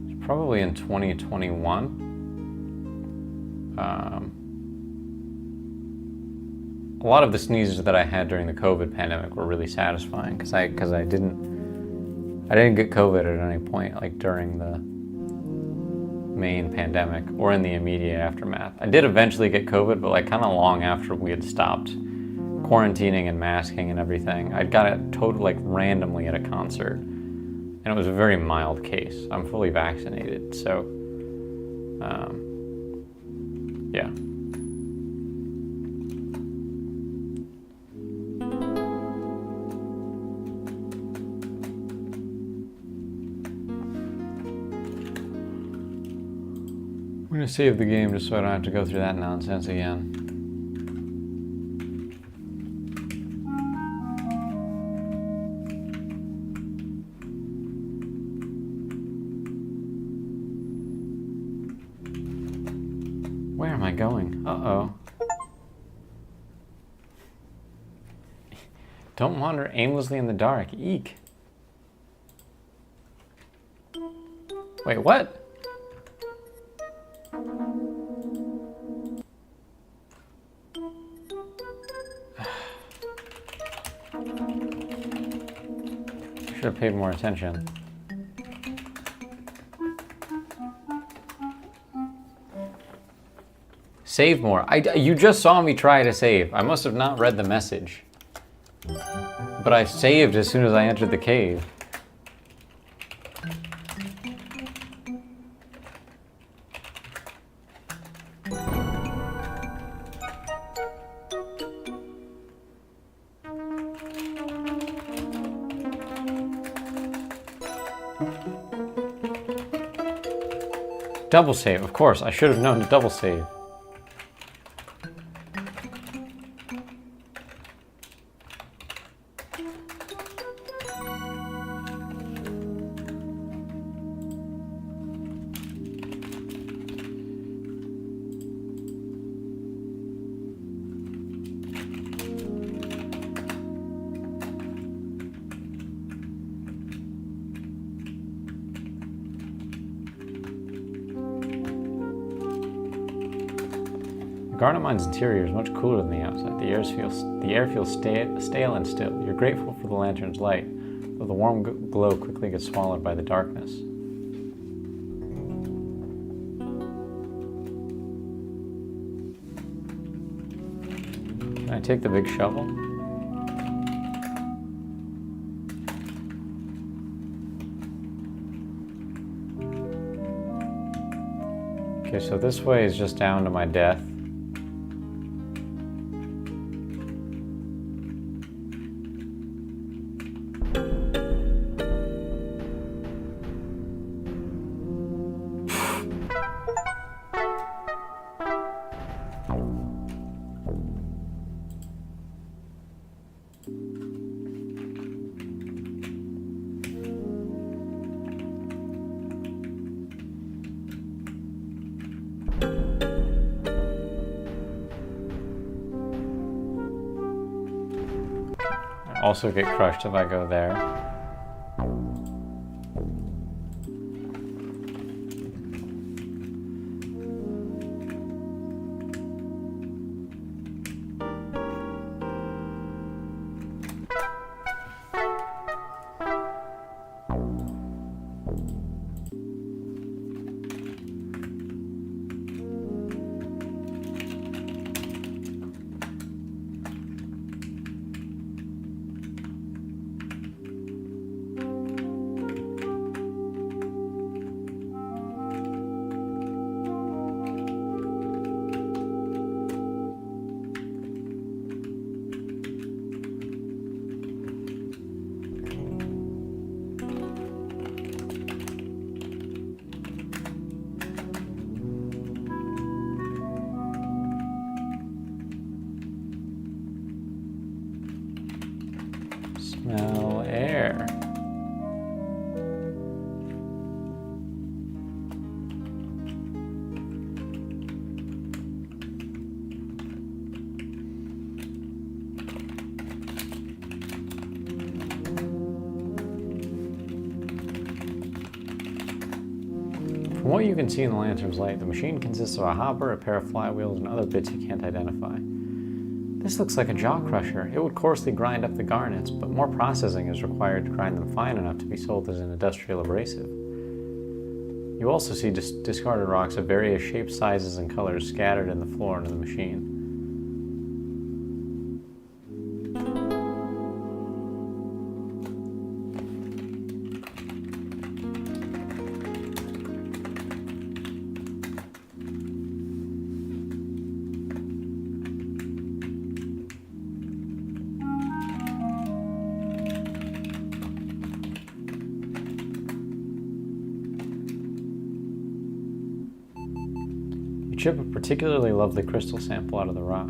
A: was probably in 2021. A lot of the sneezes that I had during the COVID pandemic were really satisfying because I didn't get COVID at any point, like during the main pandemic or in the immediate aftermath. I did eventually get COVID, but kind of long after we had stopped quarantining and masking and everything. I'd got it totally randomly at a concert, and it was a very mild case. I'm fully vaccinated, so yeah. I'm gonna save the game just so I don't have to go through that nonsense again. Where am I going? Uh-oh. Don't wander aimlessly in the dark. Eek. Wait, what? Should have paid more attention. Save more. You just saw me try to save. I must have not read the message. But I saved as soon as I entered the cave. Double save, of course. I should have known to double save. Garnet Mine's interior is much cooler than the outside. The air feels stale and still. You're grateful for the lantern's light, though the warm glow quickly gets swallowed by the darkness. Can I take the big shovel? Okay, so this way is just down to my death. Also get crushed if I go there. Smell air. From what you can see in the lantern's light, the machine consists of a hopper, a pair of flywheels, and other bits you can't identify. This looks like a jaw crusher. It would coarsely grind up the garnets, but more processing is required to grind them fine enough to be sold as an industrial abrasive. You also see discarded rocks of various shapes, sizes, and colors scattered in the floor under the machine. Chip a particularly lovely crystal sample out of the rock.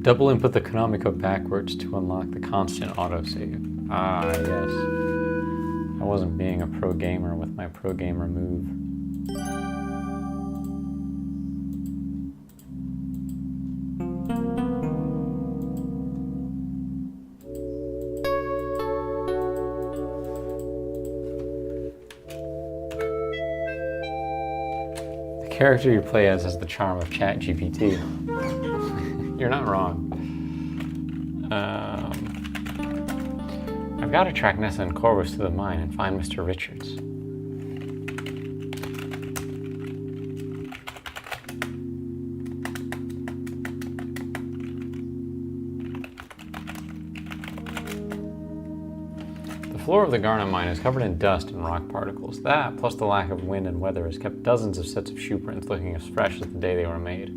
A: Double input the Konami code backwards to unlock the constant autosave. Ah, yes. I wasn't being a pro gamer with my pro gamer move. The character you play as has the charm of ChatGPT. You're not wrong. I've got to track Nessa and Corvus to the mine and find Mr. Richards. The floor of the Garnet Mine is covered in dust and rock particles. That, plus the lack of wind and weather, has kept dozens of sets of shoe prints looking as fresh as the day they were made.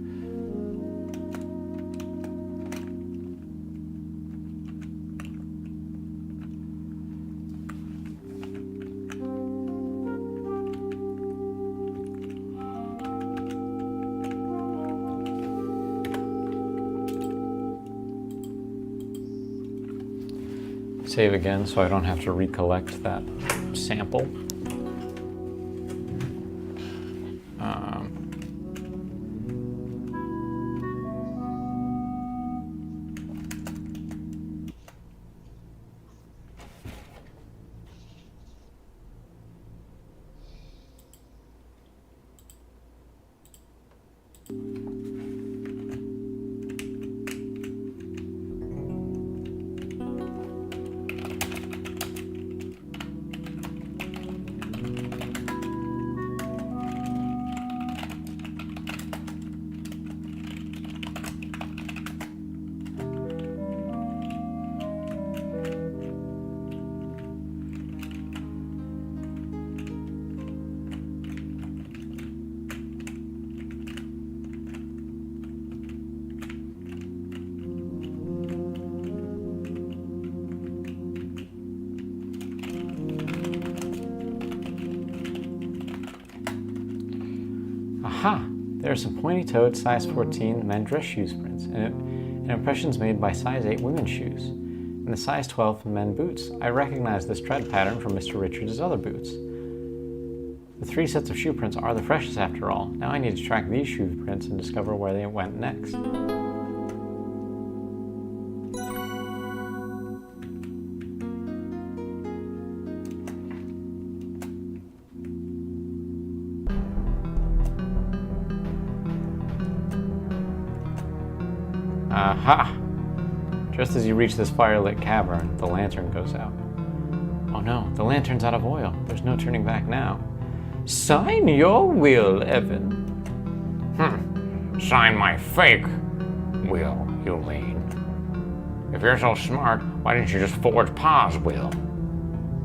A: Save again so I don't have to recollect that sample. Aha! There are some pointy-toed size 14 men dress shoes prints, and impressions made by size 8 women's shoes, and the size 12 men boots. I recognize this tread pattern from Mr. Richards' other boots. The 3 sets of shoe prints are the freshest after all. Now I need to track these shoe prints and discover where they went next. Aha! Just as you reach this firelit cavern, the lantern goes out. Oh no, the lantern's out of oil. There's no turning back now. Sign your will, Evan.
B: Sign my fake will, you mean? If you're so smart, why didn't you just forge Pa's will?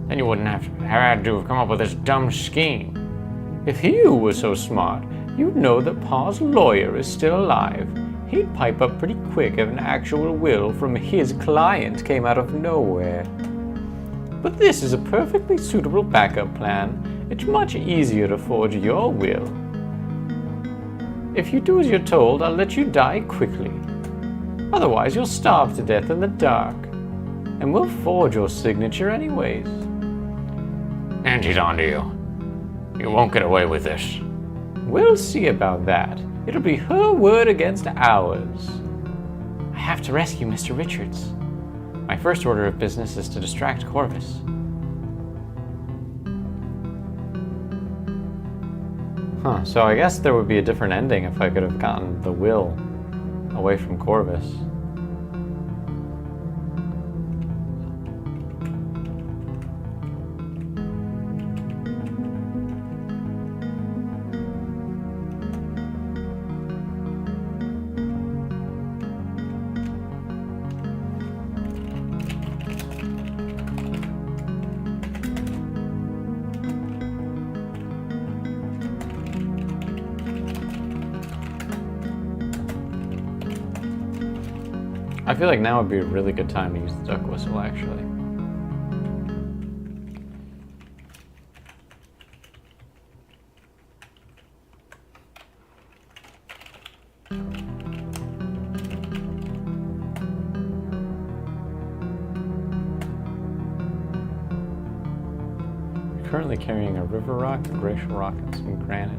B: Then you wouldn't have had to have come up with this dumb scheme.
A: If you were so smart, you'd know that Pa's lawyer is still alive. He'd pipe up pretty quick if an actual will from his client came out of nowhere. But this is a perfectly suitable backup plan. It's much easier to forge your will. If you do as you're told, I'll let you die quickly. Otherwise, you'll starve to death in the dark. And we'll forge your signature anyways.
B: And she's onto you. You won't get away with this.
A: We'll see about that. It'll be her word against ours. I have to rescue Mr. Richards. My first order of business is to distract Corvus. So I guess there would be a different ending if I could have gotten the will away from Corvus. I feel like now would be a really good time to use the duck whistle, actually. You're currently carrying a river rock, a glacial rock, and some granite.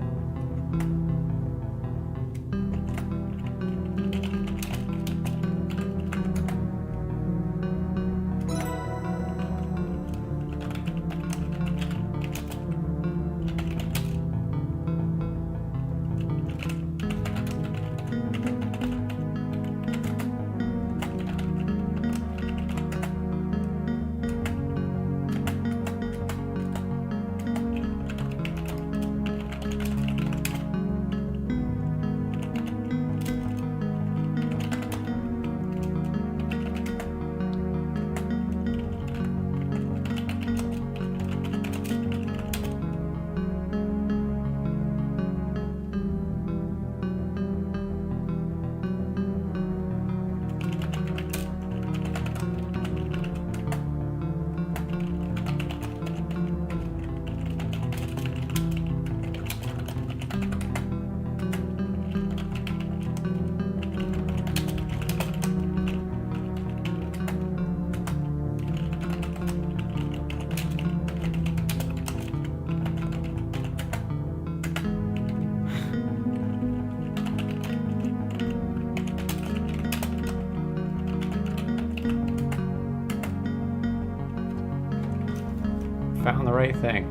A: Found the right thing.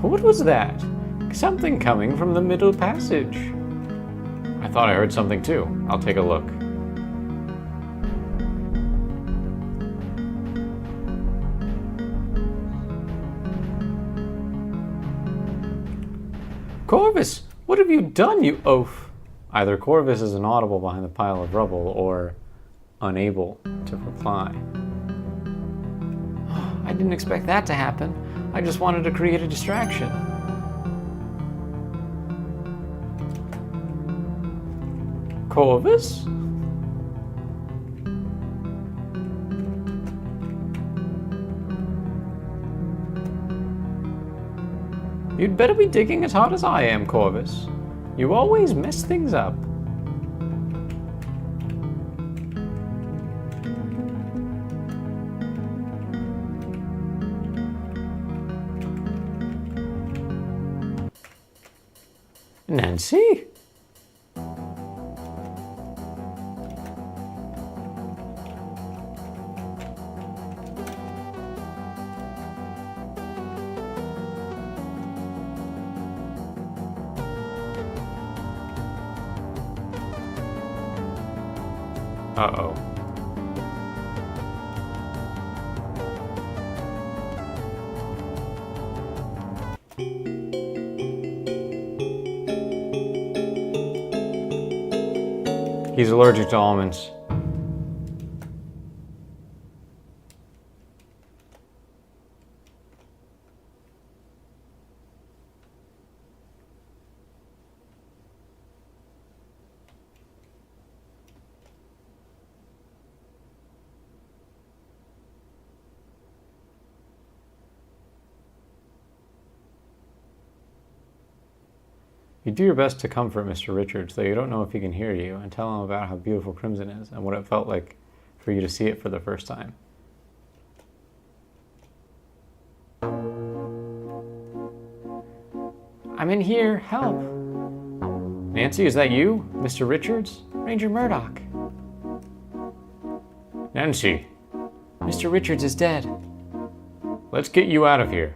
A: What was that? Something coming from the middle passage. I thought I heard something too. I'll take a look. Corvus, what have you done, you oaf? Either Corvus is inaudible behind the pile of rubble or unable to reply. I didn't expect that to happen. I just wanted to create a distraction. Corvus? You'd better be digging as hard as I am, Corvus. You always mess things up. Nancy? Uh-oh. He's allergic to almonds. You do your best to comfort Mr. Richards, though you don't know if he can hear you, and tell him about how beautiful Crimson is and what it felt like for you to see it for the first time. I'm in here, help! Nancy, is that you? Mr. Richards? Ranger Murdoch.
B: Nancy,
A: Mr. Richards is dead.
B: let's get you out of here.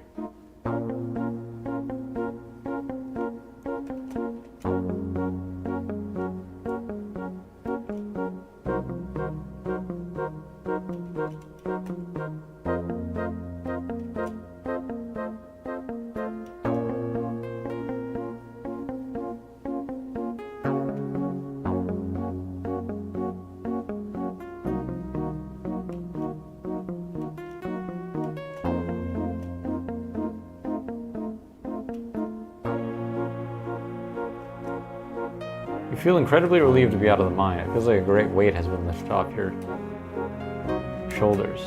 A: You feel incredibly relieved to be out of the mine. It feels like a great weight has been lifted off your shoulders.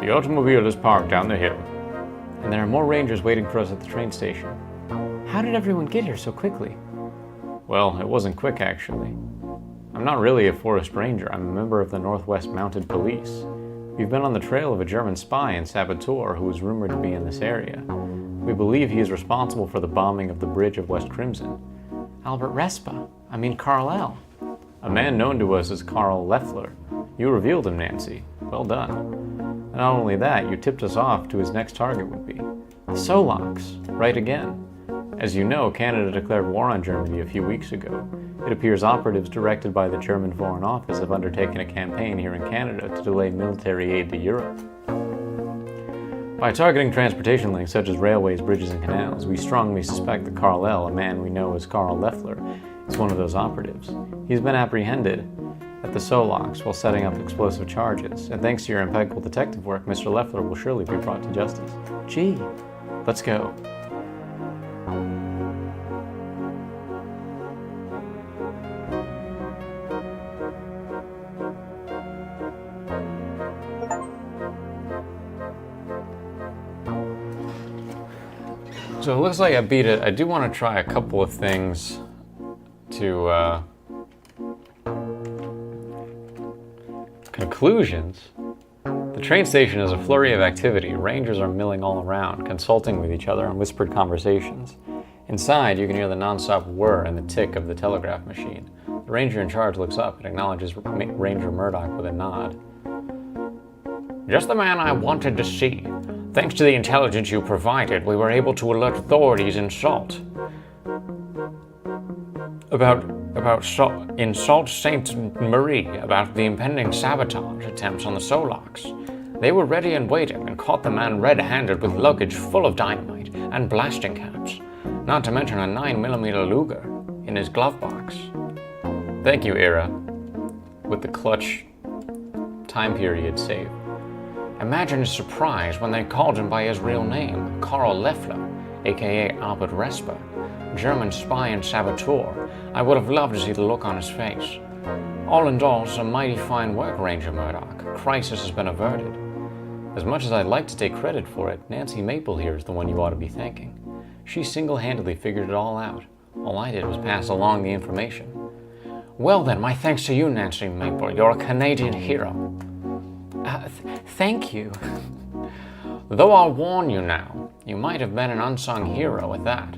B: The automobile is parked down the hill.
A: And there are more rangers waiting for us at the train station. How did everyone get here so quickly? Well, it wasn't quick, actually. I'm not really a forest ranger. I'm a member of the Northwest Mounted Police. We've been on the trail of a German spy and saboteur who is rumored to be in this area. We believe he is responsible for the bombing of the bridge of West Crimson. Albert Respa. I mean Carl L. A man known to us as Carl Leffler. You revealed him, Nancy. Well done. And not only that, you tipped us off to his next target would be the Solaks. Right again. As you know, Canada declared war on Germany a few weeks ago. It appears operatives directed by the German Foreign Office have undertaken a campaign here in Canada to delay military aid to Europe. By targeting transportation links such as railways, bridges, and canals, we strongly suspect that Carl L., a man we know as Carl Leffler, is one of those operatives. He's been apprehended at the Solaks while setting up explosive charges, and thanks to your impeccable detective work, Mr. Leffler will surely be brought to justice. Gee, let's go. So it looks like I beat it. I do want to try a couple of things to conclusions. The train station is a flurry of activity. Rangers are milling all around, consulting with each other in whispered conversations. Inside, you can hear the nonstop whir and the tick of the telegraph machine. The ranger in charge looks up and acknowledges Ranger Murdoch with a nod.
B: Just the man I wanted to see. Thanks to the intelligence you provided, we were able to alert authorities in Sault. In Sault Ste. Marie, about the impending sabotage attempts on the Solaks. They were ready and waiting and caught the man red-handed with luggage full of dynamite and blasting caps, not to mention a 9mm Luger in his glove box.
A: Thank you, Ira, with the clutch time period save.
B: Imagine his surprise when they called him by his real name, Carl Leffler, aka Albert Respa, German spy and saboteur. I would have loved to see the look on his face. All in all, some mighty fine work, Ranger Murdoch. Crisis has been averted.
A: As much as I'd like to take credit for it, Nancy Maple here is the one you ought to be thanking.
B: She single-handedly figured it all out. All I did was pass along the information. Well then, my thanks to you, Nancy Maple. You're a Canadian hero. Thank you. Though I'll warn you now, you might have been an unsung hero at that.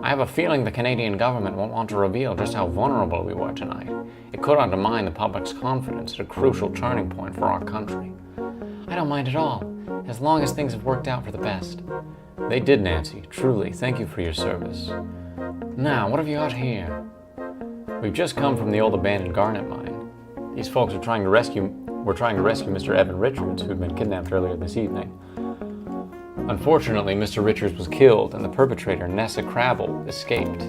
B: I have a feeling the Canadian government won't want to reveal just how vulnerable we were tonight. It could undermine the public's confidence at a crucial turning point for our country. I don't mind at all, as long as things have worked out for the best. They did, Nancy. Truly, thank you for your service. Now, what have you got here? We've just come from the old abandoned garnet mine. These folks are trying to rescue Mr. Evan Richards, who'd been kidnapped earlier this evening. Unfortunately, Mr. Richards was killed, and the perpetrator, Nessa Crabble, escaped.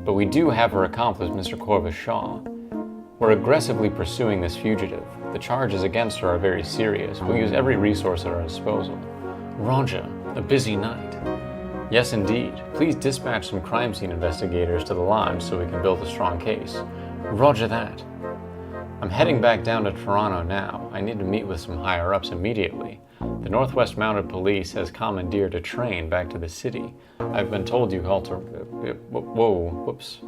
B: But we do have her accomplice, Mr. Corvus Shaw. We're aggressively pursuing this fugitive. The charges against her are very serious. We'll use every resource at our disposal. Roger, a busy night. Yes, indeed. Please dispatch some crime scene investigators to the lodge so we can build a strong case. Roger that. I'm heading back down to Toronto now. I need to meet with some higher-ups immediately. The Northwest Mounted Police has commandeered a train back to the city. I've been told you called to... whoops.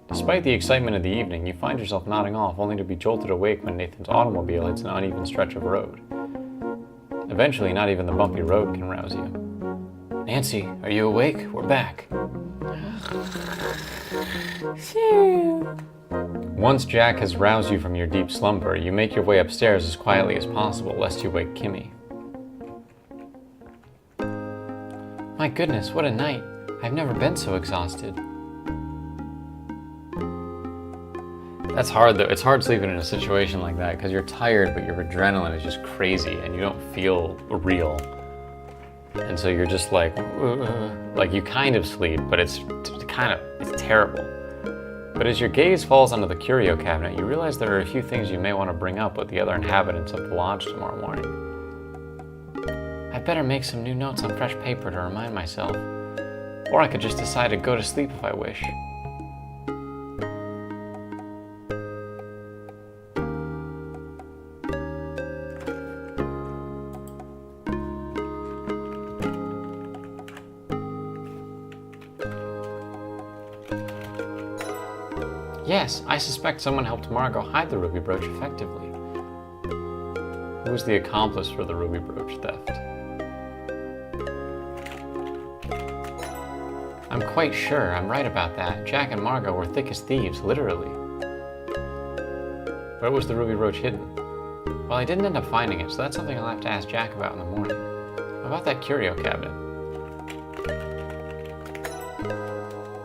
B: Despite the excitement of the evening, you find yourself nodding off only to be jolted awake when Nathan's automobile hits an uneven stretch of road. Eventually, not even the bumpy road can rouse you. Nancy, are you awake? We're back. Once Jack has roused you from your deep slumber, you make your way upstairs as quietly as possible, lest you wake Kimmy. My goodness, what a night. I've never been so exhausted. That's hard, though. It's hard sleeping in a situation like that because you're tired, but your adrenaline is just crazy and you don't feel real. And so you're just like you kind of sleep, but it's terrible. But as your gaze falls onto the curio cabinet, you realize there are a few things you may want to bring up with the other inhabitants of the lodge tomorrow morning. I'd better make some new notes on fresh paper to remind myself. Or I could just decide to go to sleep if I wish. Yes, I suspect someone helped Margot hide the ruby brooch effectively. Who's the accomplice for the ruby brooch theft? I'm quite sure I'm right about that. Jack and Margot were thick as thieves, literally. Where was the ruby brooch hidden? Well, I didn't end up finding it, so that's something I'll have to ask Jack about in the morning. How about that curio cabinet?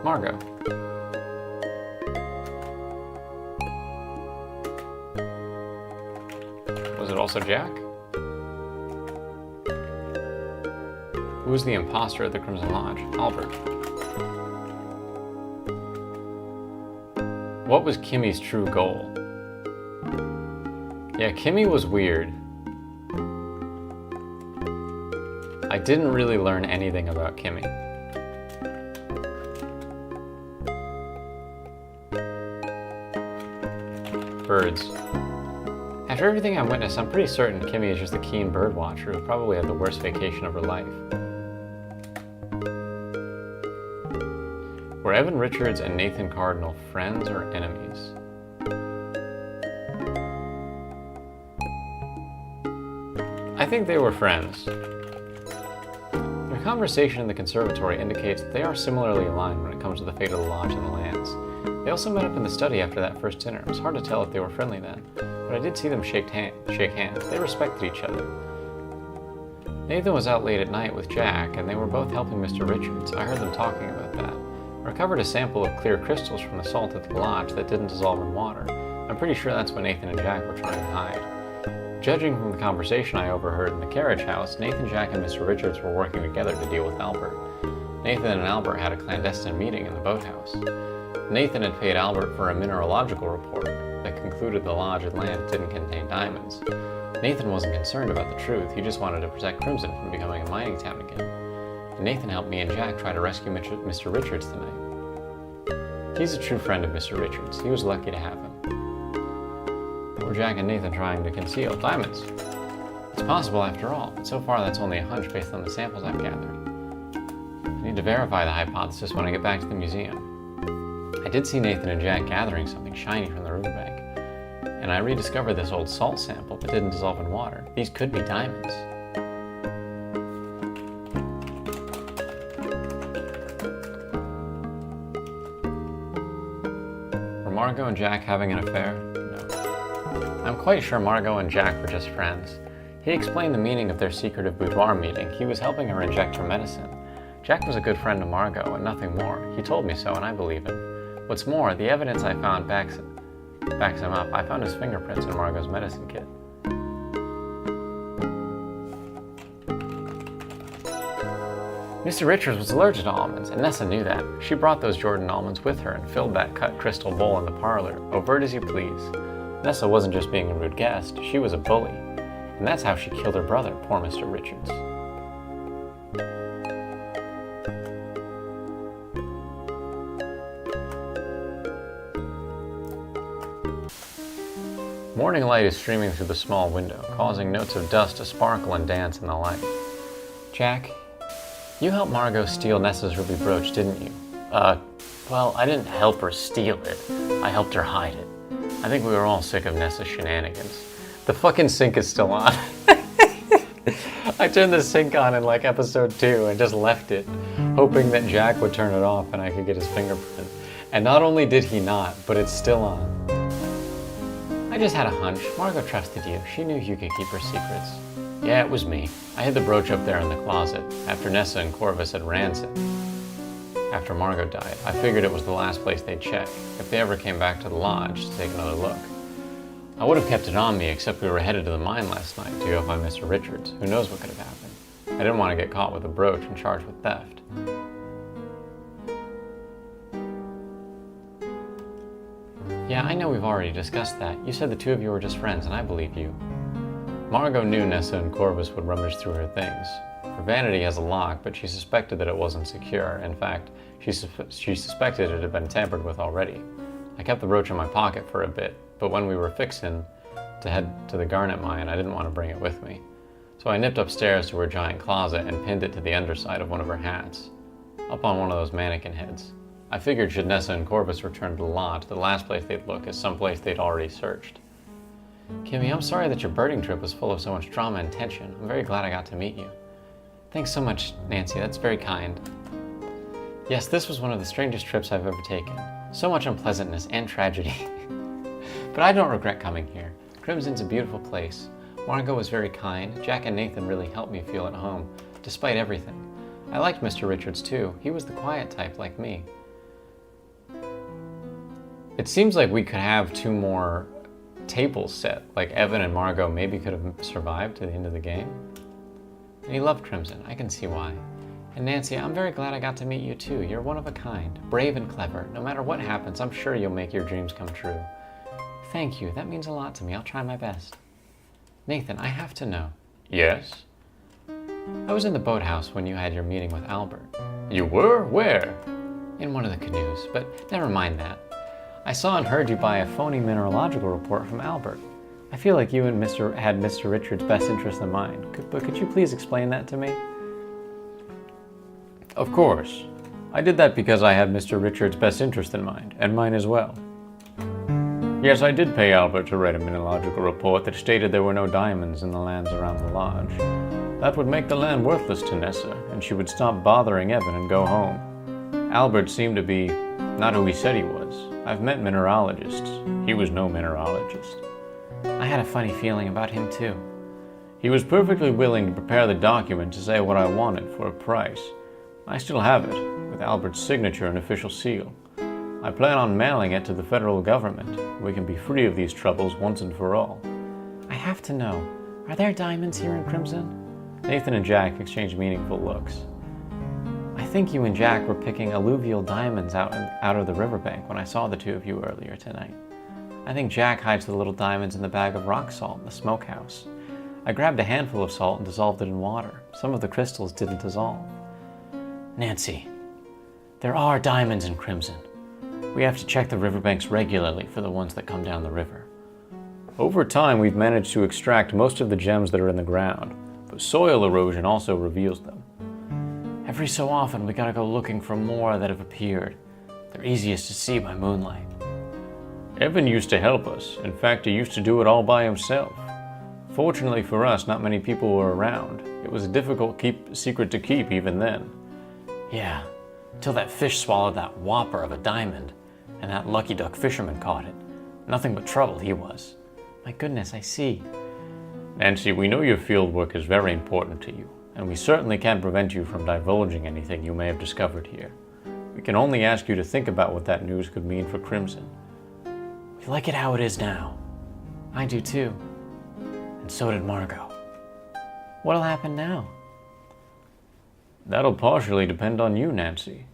B: Margot. Was it also Jack? Who was the imposter at the Crimson Lodge? Albert. What was Kimmy's true goal? Yeah, Kimmy was weird. I didn't really learn anything about Kimmy. Birds. After everything I witnessed, I'm pretty certain Kimmy is just a keen bird watcher who probably had the worst vacation of her life. Were Evan Richards and Nathan Cardinal friends or enemies? I think they were friends. Their conversation in the conservatory indicates that they are similarly aligned when it comes to the fate of the lodge and the lands. They also met up in the study after that first dinner. It was hard to tell if they were friendly then, but I did see them shake hands. They respected each other. Nathan was out late at night with Jack, and they were both helping Mr. Richards. I heard them talking about that. I recovered a sample of clear crystals from the salt at the lodge that didn't dissolve in water. I'm pretty sure that's what Nathan and Jack were trying to hide. Judging from the conversation I overheard in the carriage house, Nathan, Jack, and Mr. Richards were working together to deal with Albert. Nathan and Albert had a clandestine meeting in the boathouse. Nathan had paid Albert for a mineralogical report that concluded the lodge and land didn't contain diamonds. Nathan wasn't concerned about the truth, he just wanted to protect Crimson from becoming a mining town again. And Nathan helped me and Jack try to rescue Mr. Richards tonight. He's a true friend of Mr. Richards. He was lucky to have him.
A: were Jack and Nathan trying to conceal? Diamonds. It's possible after all, but so far that's only a hunch based on the samples I've gathered. I need to verify the hypothesis when I get back to the museum. I did see Nathan and Jack gathering something shiny from the riverbank, and I rediscovered this old salt sample but didn't dissolve in water. These could be diamonds. Were Margot and Jack having an affair? No. I'm quite sure Margot and Jack were just friends. He explained the meaning of their secretive boudoir meeting. He was helping her inject her medicine. Jack was a good friend of Margot and nothing more. He told me so and I believe him. What's more, the evidence I found backs him up. I found his fingerprints in Margot's medicine kit. Mr. Richards was allergic to almonds, and Nessa knew that. She brought those Jordan almonds with her and filled that cut crystal bowl in the parlor, overt as you please. Nessa wasn't just being a rude guest, she was a bully. And that's how she killed her brother, poor Mr. Richards. Morning light is streaming through the small window, causing notes of dust to sparkle and dance in the light. Jack, you helped Margot steal Nessa's ruby brooch, didn't you? Well, I didn't help her steal it. I helped her hide it. I think we were all sick of Nessa's shenanigans. The fucking sink is still on. I turned the sink on in like episode 2 and just left it, hoping that Jack would turn it off and I could get his fingerprint. And not only did he not, but it's still on. I just had a hunch. Margot trusted you. She knew you could keep her secrets. Yeah, it was me. I hid the brooch up there in the closet, after Nessa and Corvus had ransacked. After Margot died, I figured it was the last place they'd check, if they ever came back to the lodge to take another look. I would have kept it on me, except we were headed to the mine last night to go find Mr. Richards. Who knows what could have happened. I didn't want to get caught with a brooch and charged with theft. Yeah, I know we've already discussed that. You said the two of you were just friends, and I believe you. Margot knew Nessa and Corvus would rummage through her things. Her vanity has a lock, but she suspected that it wasn't secure. In fact, she suspected it had been tampered with already. I kept the brooch in my pocket for a bit, but when we were fixing to head to the garnet mine, I didn't want to bring it with me. So I nipped upstairs to her giant closet and pinned it to the underside of one of her hats, up on one of those mannequin heads. I figured should Nessa and Corvus return to the lodge, the last place they'd look is someplace they'd already searched. Kimmy, I'm sorry that your birding trip was full of so much drama and tension. I'm very glad I got to meet you. Thanks so much, Nancy. That's very kind. Yes, this was one of the strangest trips I've ever taken. So much unpleasantness and tragedy. But I don't regret coming here. Crimson's a beautiful place. Margot was very kind. Jack and Nathan really helped me feel at home, despite everything. I liked Mr. Richards too. He was the quiet type like me. It seems like we could have 2 more tables set, like Evan and Margot maybe could have survived to the end of the game. And he loved Crimson, I can see why. And Nancy, I'm very glad I got to meet you too. You're one of a kind, brave and clever. No matter what happens, I'm sure you'll make your dreams come true. Thank you, that means a lot to me. I'll try my best. Nathan, I have to know. Yes? I was in the boathouse when you had your meeting with Albert. You were? Where? In one of the canoes, but never mind that. I saw and heard you buy a phony mineralogical report from Albert. I feel like you and had Mr. Richards' best interest in mind. But could you please explain that to me? Of course. I did that because I had Mr. Richards' best interest in mind, and mine as well. Yes, I did pay Albert to write a mineralogical report that stated there were no diamonds in the lands around the lodge. That would make the land worthless to Nessa, and she would stop bothering Evan and go home. Albert seemed to be not who he said he was. I've met mineralogists. He was no mineralogist. I had a funny feeling about him too. He was perfectly willing to prepare the document to say what I wanted for a price. I still have it, with Albert's signature and official seal. I plan on mailing it to the federal government. We can be free of these troubles once and for all. I have to know, are there diamonds here in Crimson? Nathan and Jack exchanged meaningful looks. I think you and Jack were picking alluvial diamonds out of the riverbank when I saw the two of you earlier tonight. I think Jack hides the little diamonds in the bag of rock salt in the smokehouse. I grabbed a handful of salt and dissolved it in water. Some of the crystals didn't dissolve. Nancy, there are diamonds in Crimson. We have to check the riverbanks regularly for the ones that come down the river. Over time, we've managed to extract most of the gems that are in the ground, but soil erosion also reveals them.
B: Every so often, we gotta go looking for more that have appeared. They're easiest to see by moonlight.
A: Evan used to help us. In fact, he used to do it all by himself. Fortunately for us, not many people were around. It was a difficult secret to keep even then.
B: Yeah, till that fish swallowed that whopper of a diamond, and that lucky duck fisherman caught it. Nothing but trouble he was. My goodness, I see.
A: Nancy, we know your field work is very important to you, and we certainly can't prevent you from divulging anything you may have discovered here. We can only ask you to think about what that news could mean for Crimson.
B: We like it how it is now. I do too. And so did Margot. What'll happen now?
A: That'll partially depend on you, Nancy.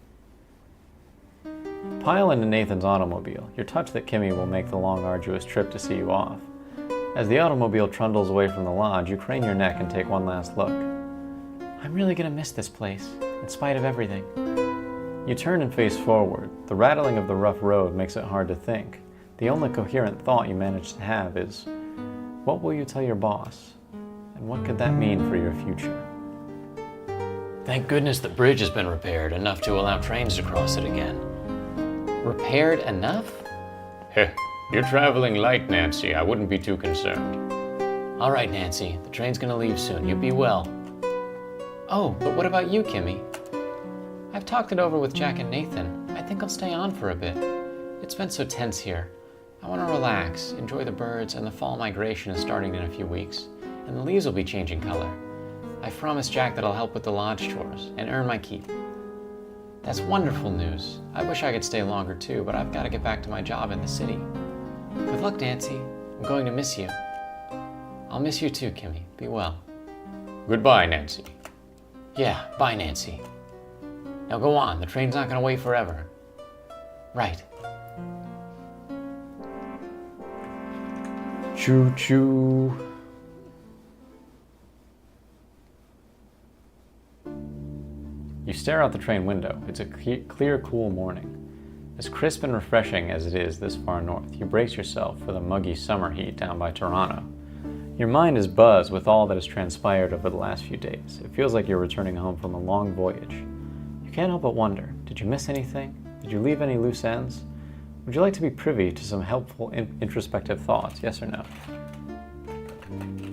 A: Pile into Nathan's automobile. You're touched that Kimmy will make the long, arduous trip to see you off. As the automobile trundles away from the lodge, you crane your neck and take one last look.
B: I'm really gonna miss this place, in spite of everything.
A: You turn and face forward. The rattling of the rough road makes it hard to think. The only coherent thought you manage to have is, what will you tell your boss? And what could that mean for your future?
B: Thank goodness the bridge has been repaired enough to allow trains to cross it again. Repaired enough?
A: Heh, you're traveling light, Nancy. I wouldn't be too concerned.
B: All right, Nancy. The train's gonna leave soon. You be well. Oh, but what about you, Kimmy? I've talked it over with Jack and Nathan. I think I'll stay on for a bit. It's been so tense here. I want to relax, enjoy the birds, and the fall migration is starting in a few weeks, and the leaves will be changing color. I've promised Jack that I'll help with the lodge chores and earn my keep. That's wonderful news. I wish I could stay longer too, but I've got to get back to my job in the city. Good luck, Nancy. I'm going to miss you. I'll miss you too, Kimmy. Be well.
A: Goodbye, Nancy.
B: Yeah, bye, Nancy. Now go on. The train's not going to wait forever. Right.
A: Choo-choo. You stare out the train window. It's a clear, cool morning. As crisp and refreshing as it is this far north, you brace yourself for the muggy summer heat down by Toronto. Your mind is buzzed with all that has transpired over the last few days. It feels like you're returning home from a long voyage. You can't help but wonder, did you miss anything? Did you leave any loose ends? Would you like to be privy to some helpful introspective thoughts, yes or no?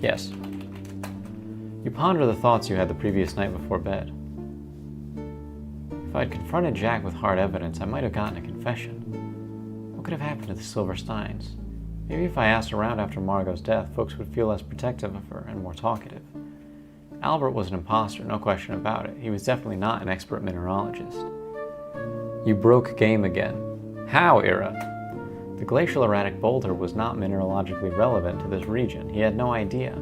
A: Yes. You ponder the thoughts you had the previous night before bed. If I'd confronted Jack with hard evidence, I might have gotten a confession. What could have happened to the Silver Steins? Maybe if I asked around after Margot's death, folks would feel less protective of her and more talkative. Albert was an imposter, no question about it. He was definitely not an expert mineralogist. You broke game again. How, Ira? The glacial erratic boulder was not mineralogically relevant to this region. He had no idea.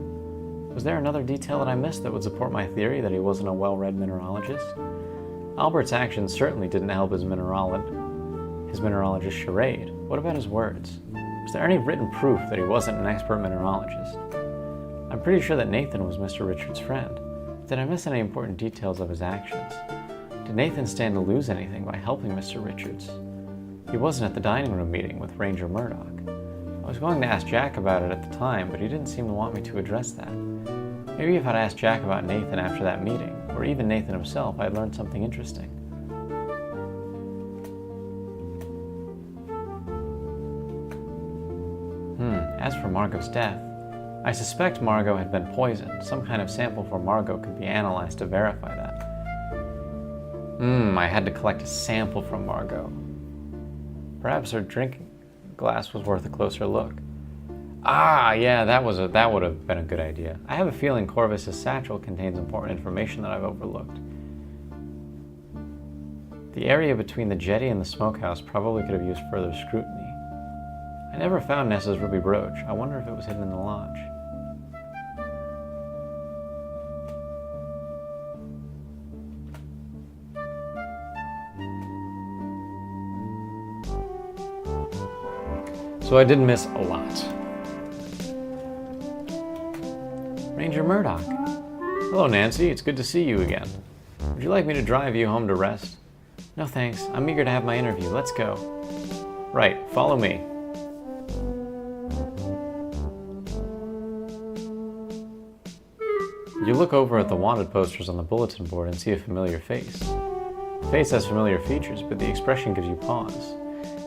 A: Was there another detail that I missed that would support my theory that he wasn't a well-read mineralogist? Albert's actions certainly didn't help his mineralogist charade. What about his words? Was there any written proof that he wasn't an expert mineralogist? I'm pretty sure that Nathan was Mr. Richards' friend. Did I miss any important details of his actions? Did Nathan stand to lose anything by helping Mr. Richards? He wasn't at the dining room meeting with Ranger Murdoch. I was going to ask Jack about it at the time, but he didn't seem to want me to address that. Maybe if I'd asked Jack about Nathan after that meeting, or even Nathan himself, I'd learned something interesting. As for Margot's death, I suspect Margot had been poisoned. Some kind of sample for Margot could be analyzed to verify that. I had to collect a sample from Margot. Perhaps her drinking glass was worth a closer look. Yeah, that would have been a good idea. I have a feeling Corvus's satchel contains important information that I've overlooked. The area between the jetty and the smokehouse probably could have used further scrutiny. I never found Nessa's ruby brooch. I wonder if it was hidden in the lodge. So I did miss a lot. Ranger Murdoch. Hello, Nancy. It's good to see you again. Would you like me to drive you home to rest? No, thanks. I'm eager to have my interview. Let's go. Right. Follow me. You look over at the wanted posters on the bulletin board and see a familiar face. The face has familiar features, but the expression gives you pause.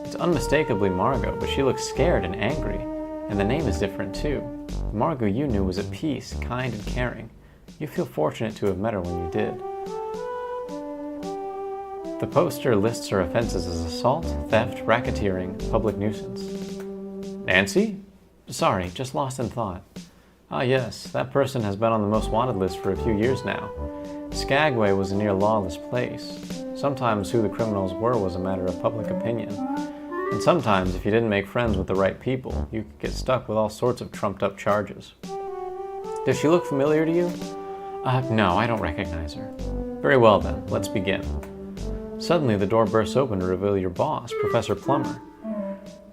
A: It's unmistakably Margot, but she looks scared and angry, and the name is different too. The Margot you knew was at peace, kind and caring. You feel fortunate to have met her when you did. The poster lists her offenses as assault, theft, racketeering, public nuisance. Nancy? Sorry, just lost in thought. Ah yes, that person has been on the most wanted list for a few years now. Skagway was a near lawless place. Sometimes who the criminals were was a matter of public opinion. And sometimes, if you didn't make friends with the right people, you could get stuck with all sorts of trumped-up charges. Does she look familiar to you? No, I don't recognize her. Very well then, let's begin. Suddenly, the door bursts open to reveal your boss, Professor Plummer.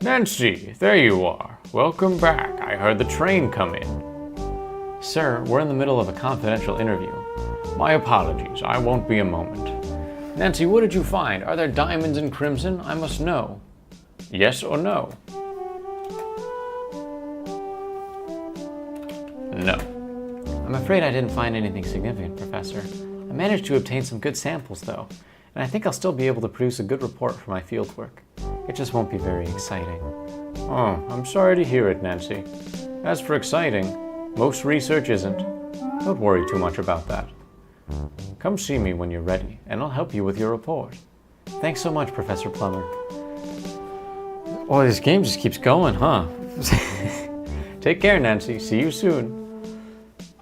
A: Nancy, there you are. Welcome back. I heard the train come in. Sir, we're in the middle of a confidential interview. My apologies, I won't be a moment. Nancy, what did you find? Are there diamonds in crimson? I must know. Yes or no? No. I'm afraid I didn't find anything significant, Professor. I managed to obtain some good samples, though, and I think I'll still be able to produce a good report for my fieldwork. It just won't be very exciting. Oh, I'm sorry to hear it, Nancy. As for exciting, most research isn't. Don't worry too much about that. Come see me when you're ready, and I'll help you with your report. Thanks so much, Professor Plummer. Oh, this game just keeps going, huh? Take care, Nancy. See you soon.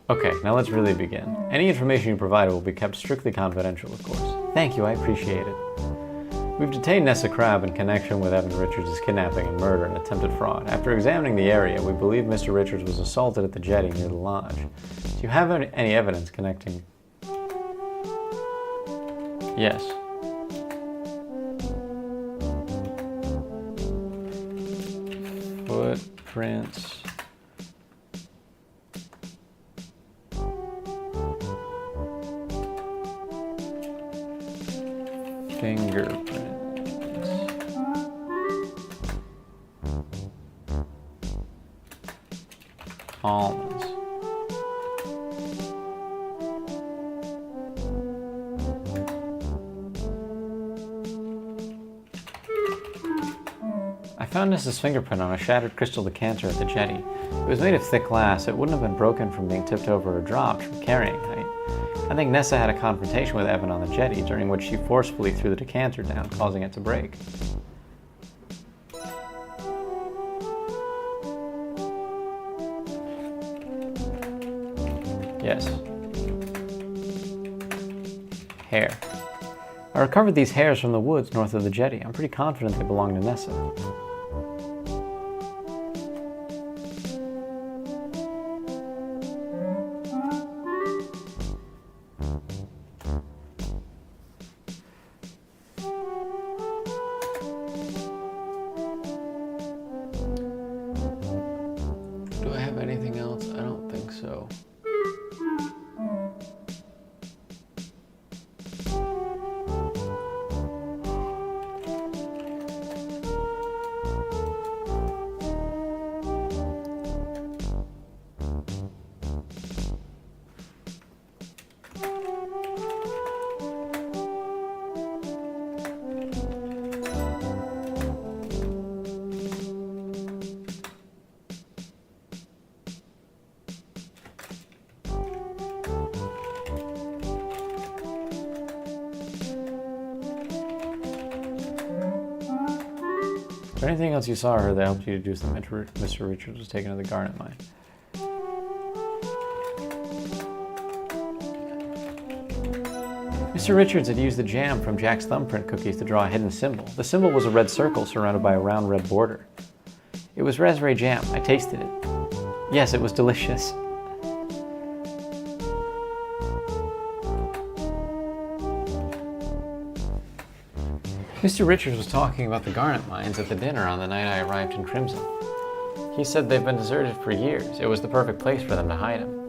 A: Okay, now let's really begin. Any information you provide will be kept strictly confidential, of course. Thank you, I appreciate it. We've detained Nessa Crabbe in connection with Evan Richards' kidnapping and murder and attempted fraud. After examining the area, we believe Mr. Richards was assaulted at the jetty near the lodge. Do you have any evidence connecting? Yes. Footprints. Fingerprints. Almonds. I found Nessa's fingerprint on a shattered crystal decanter at the jetty. It was made of thick glass. It wouldn't have been broken from being tipped over or dropped from carrying height. I think Nessa had a confrontation with Evan on the jetty, during which she forcefully threw the decanter down, causing it to break. Yes. Hair. I recovered these hairs from the woods north of the jetty. I'm pretty confident they belong to Nessa. Do I have anything else? I don't think so. Is there anything else you saw or heard that helped you deduce that Mr. Richards was taken to the Garnet Mine? Mr. Richards had used the jam from Jack's thumbprint cookies to draw a hidden symbol. The symbol was a red circle surrounded by a round red border. It was raspberry jam. I tasted it. Yes, it was delicious. Mr. Richards was talking about the Garnet Mines at the dinner on the night I arrived in Crimson. He said they've been deserted for years. It was the perfect place for them to hide him.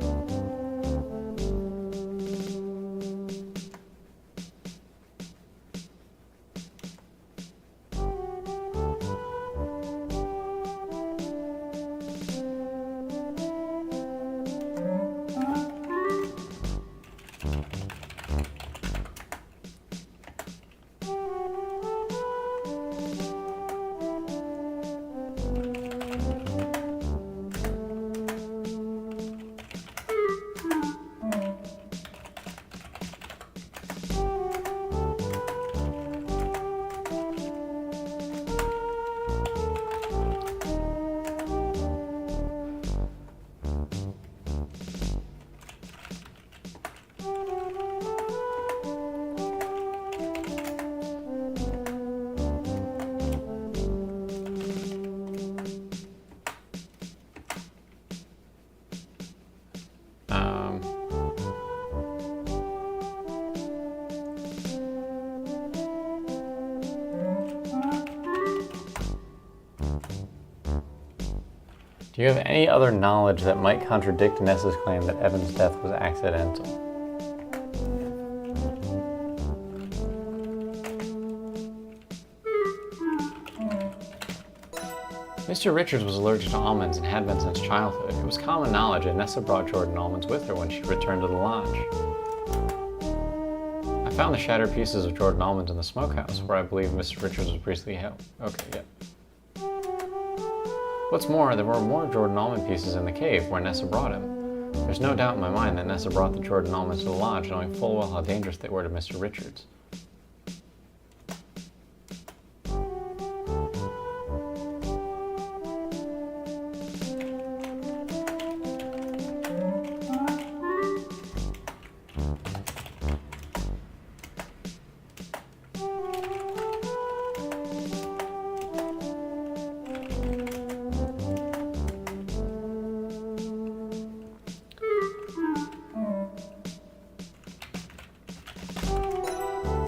A: Do you have any other knowledge that might contradict Nessa's claim that Evan's death was accidental? Mr. Richards was allergic to almonds and had been since childhood. It was common knowledge that Nessa brought Jordan almonds with her when she returned to the lodge. I found the shattered pieces of Jordan almonds in the smokehouse, where I believe Mr. Richards was briefly held. Okay, yeah. What's more, there were more Jordan almond pieces in the cave where Nessa brought him. There's no doubt in my mind that Nessa brought the Jordan almonds to the lodge, knowing full well how dangerous they were to Mr. Richards.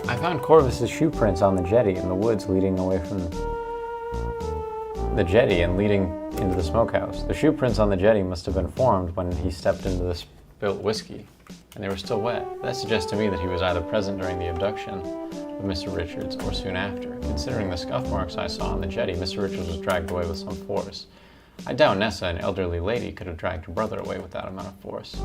A: I found Corvus's shoe prints on the jetty in the woods leading away from the jetty and leading into the smokehouse. The shoe prints on the jetty must have been formed when he stepped into the spilt whiskey, and they were still wet. That suggests to me that he was either present during the abduction of Mr. Richards or soon after. Considering the scuff marks I saw on the jetty, Mr. Richards was dragged away with some force. I doubt Nessa, an elderly lady, could have dragged her brother away with that amount of force.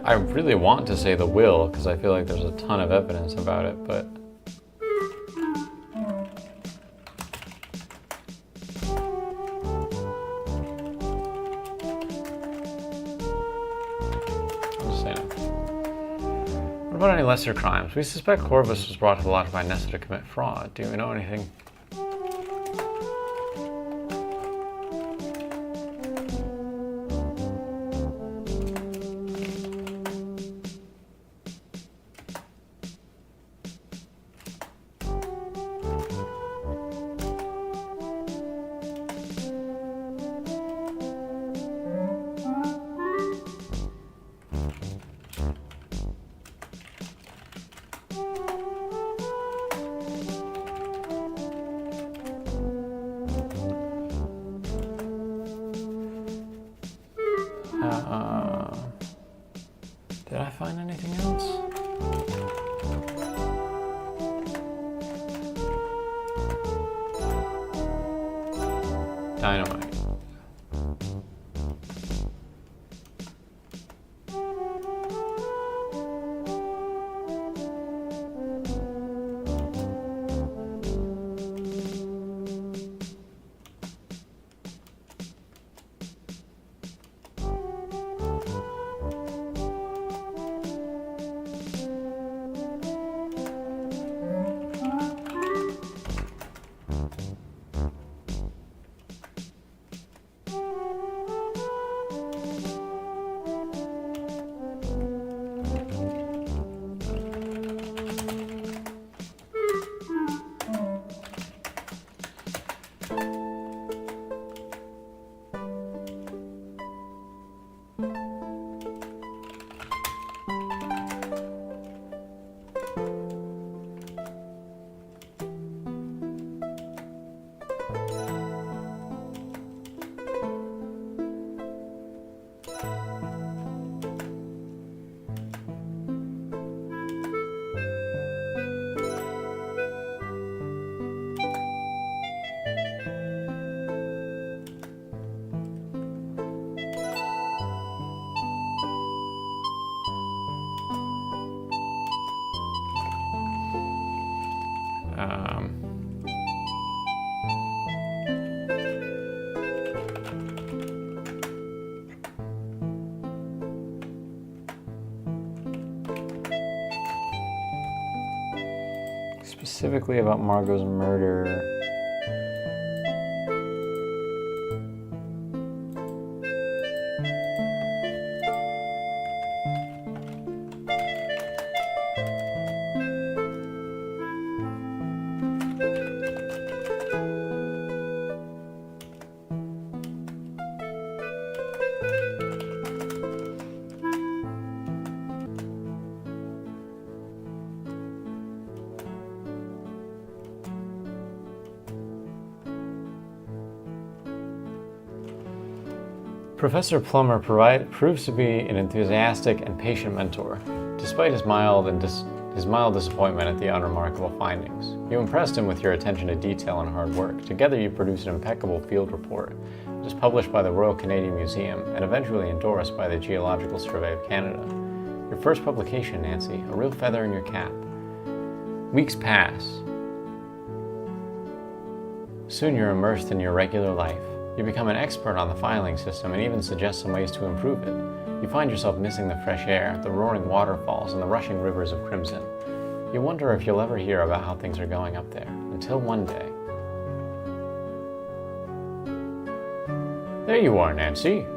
A: I really want to say the will, because I feel like there's a ton of evidence about it, but... I'll just say no. What about any lesser crimes? We suspect Corvus was brought to the lodge by Nessa to commit fraud. Do we know anything? Did I find anything else? Dynamite. Specifically about Margot's murder. Professor Plummer proves to be an enthusiastic and patient mentor, despite his mild disappointment at the unremarkable findings. You impressed him with your attention to detail and hard work. Together you produced an impeccable field report. It was published by the Royal Canadian Museum and eventually endorsed by the Geological Survey of Canada. Your first publication, Nancy, a real feather in your cap. Weeks pass. Soon you're immersed in your regular life. You become an expert on the filing system and even suggest some ways to improve it. You find yourself missing the fresh air, the roaring waterfalls, and the rushing rivers of crimson. You wonder if you'll ever hear about how things are going up there, until one day. There you are, Nancy.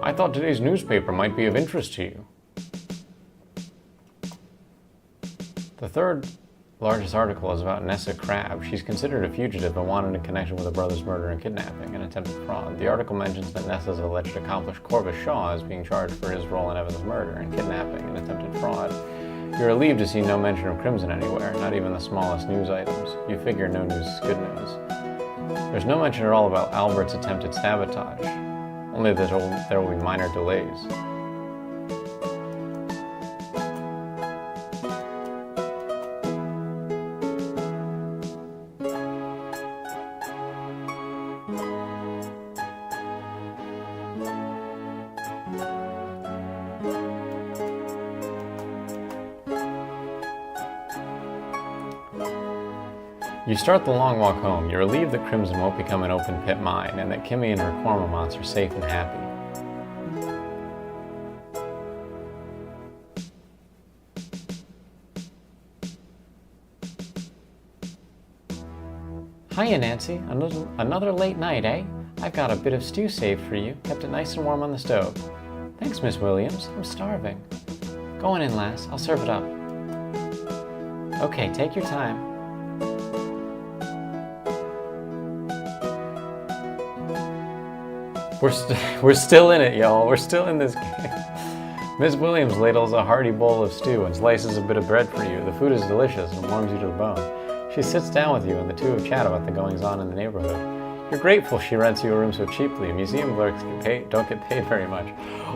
A: I thought today's newspaper might be of interest to you. The third largest article is about Nessa Crab. She's considered a fugitive and wanted in connection with her brother's murder and kidnapping and attempted fraud. The article mentions that Nessa's alleged accomplice Corvus Shaw is being charged for his role in Evan's murder and kidnapping and attempted fraud. You're relieved to see no mention of Crimson anywhere, not even the smallest news items. You figure no news is good news. There's no mention at all about Albert's attempted sabotage, only that there will be minor delays. You start the long walk home. You're relieved that Crimson won't become an open pit mine and that Kimmy and her Cormorants are safe and happy. Hiya, Nancy. Another late night, eh? I've got a bit of stew saved for you. Kept it nice and warm on the stove. Thanks, Miss Williams. I'm starving. Go on in, lass. I'll serve it up. Okay, take your time. We're still in it, y'all. We're still in this game. Miss Williams ladles a hearty bowl of stew and slices a bit of bread for you. The food is delicious and warms you to the bone. She sits down with you and the two have chat about the goings-on in the neighborhood. You're grateful she rents you a room so cheaply. Museum clerks don't get paid very much.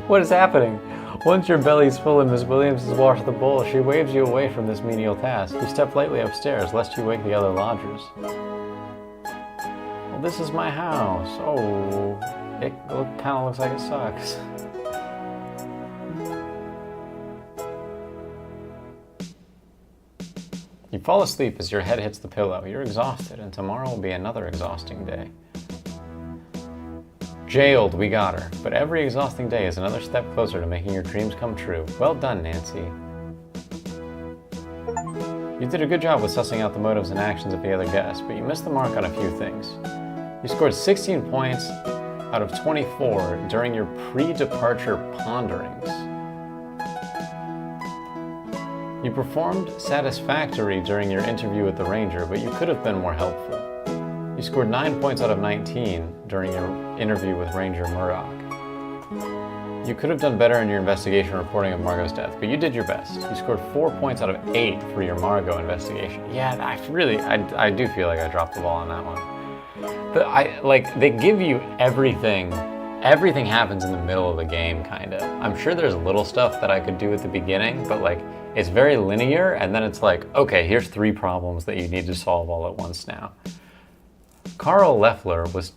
A: What is happening? Once your belly's full and Miss Williams has washed the bowl, she waves you away from this menial task. You step lightly upstairs, lest you wake the other lodgers. Well, this is my house. Oh, it kind of looks like it sucks. You fall asleep as your head hits the pillow. You're exhausted, and tomorrow will be another exhausting day. Jailed, we got her. But every exhausting day is another step closer to making your dreams come true. Well done, Nancy. You did a good job with sussing out the motives and actions of the other guests, but you missed the mark on a few things. You scored 16 points out of 24 during your pre-departure ponderings. You performed satisfactory during your interview with the ranger, but you could have been more helpful. You scored 9 points out of 19 during your interview with Ranger Murdoch. You could have done better in your investigation reporting of Margot's death, but you did your best. You scored 4 points out of 8 for your Margot investigation. Yeah, I do feel like I dropped the ball on that one. But they give you everything. Everything happens in the middle of the game, kind of. I'm sure there's little stuff that I could do at the beginning, but it's very linear, and then it's like, okay, here's 3 problems that you need to solve all at once now. Carl Leffler was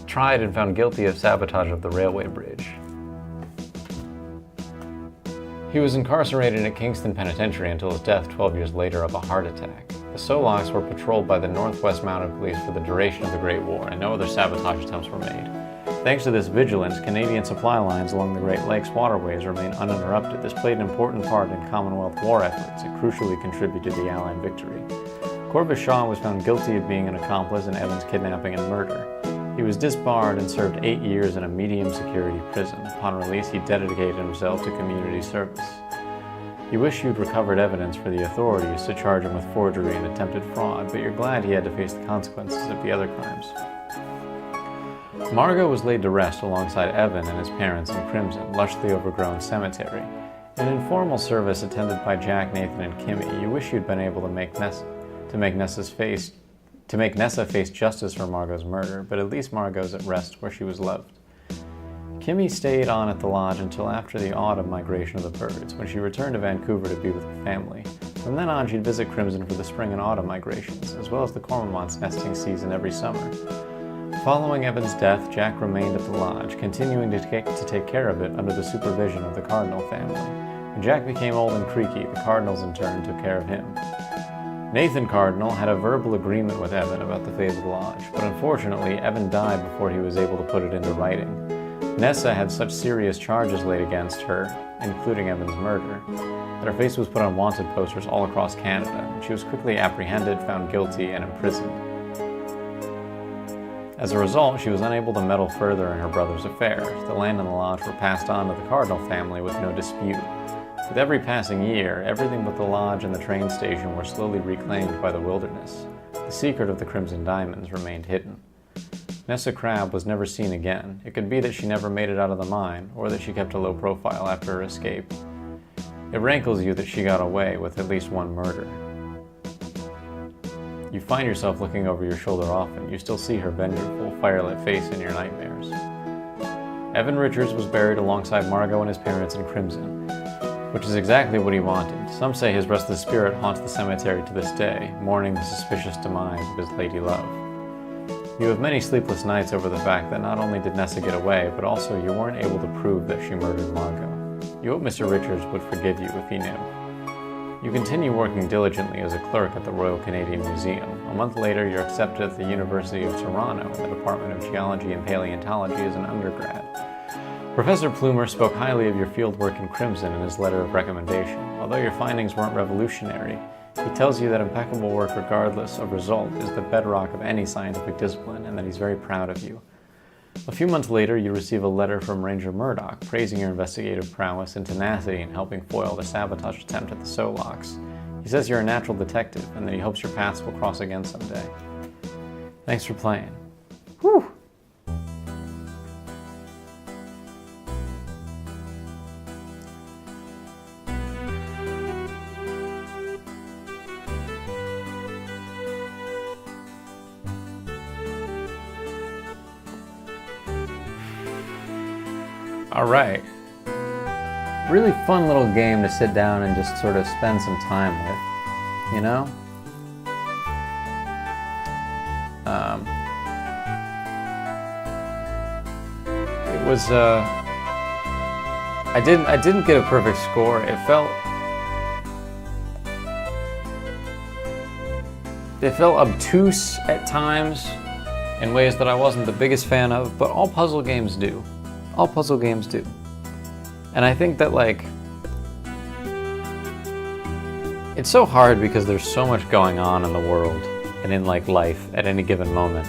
A: tried and found guilty of sabotage of the railway bridge. He was incarcerated at Kingston Penitentiary until his death 12 years later of a heart attack. The Solaks were patrolled by the Northwest Mounted Police for the duration of the Great War, and no other sabotage attempts were made. Thanks to this vigilance, Canadian supply lines along the Great Lakes waterways remain uninterrupted. This played an important part in Commonwealth war efforts. It crucially contributed to the Allied victory. Corvus Shaw was found guilty of being an accomplice in Evan's kidnapping and murder. He was disbarred and served 8 years in a medium-security prison. Upon release, he dedicated himself to community service. You wish you'd recovered evidence for the authorities to charge him with forgery and attempted fraud, but you're glad he had to face the consequences of the other crimes. Margot was laid to rest alongside Evan and his parents in Crimson, lushly overgrown cemetery. In an informal service attended by Jack, Nathan, and Kimmy, you wish you'd been able to make Nessa's face to make Nessa face justice for Margot's murder, but at least Margot's at rest where she was loved. Kimmy stayed on at the lodge until after the autumn migration of the birds, when she returned to Vancouver to be with her family. From then on, she'd visit Crimson for the spring and autumn migrations, as well as the cormorant's nesting season every summer. Following Evan's death, Jack remained at the lodge, continuing to take care of it under the supervision of the Cardinal family. When Jack became old and creaky, the Cardinals in turn took care of him. Nathan Cardinal had a verbal agreement with Evan about the fate of the lodge, but unfortunately, Evan died before he was able to put it into writing. Nessa had such serious charges laid against her, including Evan's murder, that her face was put on wanted posters all across Canada, and she was quickly apprehended, found guilty, and imprisoned. As a result, she was unable to meddle further in her brother's affairs. The land and the lodge were passed on to the Cardinal family with no dispute. With every passing year, everything but the lodge and the train station were slowly reclaimed by the wilderness. The secret of the Crimson Diamonds remained hidden. Nessa Crabbe was never seen again. It could be that she never made it out of the mine, or that she kept a low profile after her escape. It rankles you that she got away with at least one murder. You find yourself looking over your shoulder often. You still see her vengeful, firelit face in your nightmares. Evan Richards was buried alongside Margot and his parents in Crimson, which is exactly what he wanted. Some say his restless spirit haunts the cemetery to this day, mourning the suspicious demise of his lady love. You have many sleepless nights over the fact that not only did Nessa get away, but also you weren't able to prove that she murdered Margot. You hope Mr. Richards would forgive you if he knew. You continue working diligently as a clerk at the Royal Canadian Museum. A month later, you're accepted at the University of Toronto in the Department of Geology and Paleontology as an undergrad. Professor Plumer spoke highly of your fieldwork in Crimson in his letter of recommendation. Although your findings weren't revolutionary, he tells you that impeccable work regardless of result is the bedrock of any scientific discipline and that he's very proud of you. A few months later, you receive a letter from Ranger Murdoch praising your investigative prowess and tenacity in helping foil the sabotage attempt at the Solocks. He says you're a natural detective and that he hopes your paths will cross again someday. Thanks for playing. Whew. All right. Really fun little game to sit down and just sort of spend some time with, you know? It was, I didn't get a perfect score. It felt obtuse at times in ways that I wasn't the biggest fan of, but all puzzle games do. All puzzle games do. And I think that, like, it's so hard because there's so much going on in the world and in, like, life at any given moment.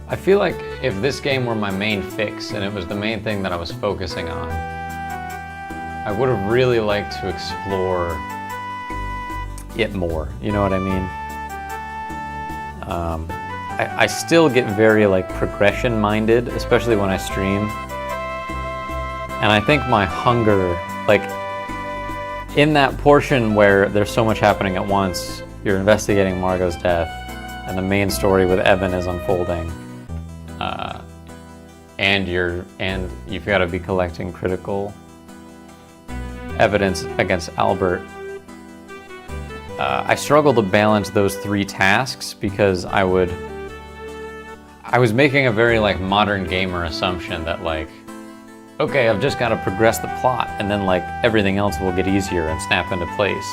A: I feel like if this game were my main fix and it was the main thing that I was focusing on, I would have really liked to explore it more, you know what I mean? I still get very, like, progression-minded, especially when I stream. And I think my hunger, like, in that portion where there's so much happening at once, you're investigating Margot's death, and the main story with Evan is unfolding, and you've got to be collecting critical evidence against Albert. I struggle to balance those three tasks because I was making a very, like, modern gamer assumption that, like, okay, I've just got to progress the plot and then, like, everything else will get easier and snap into place.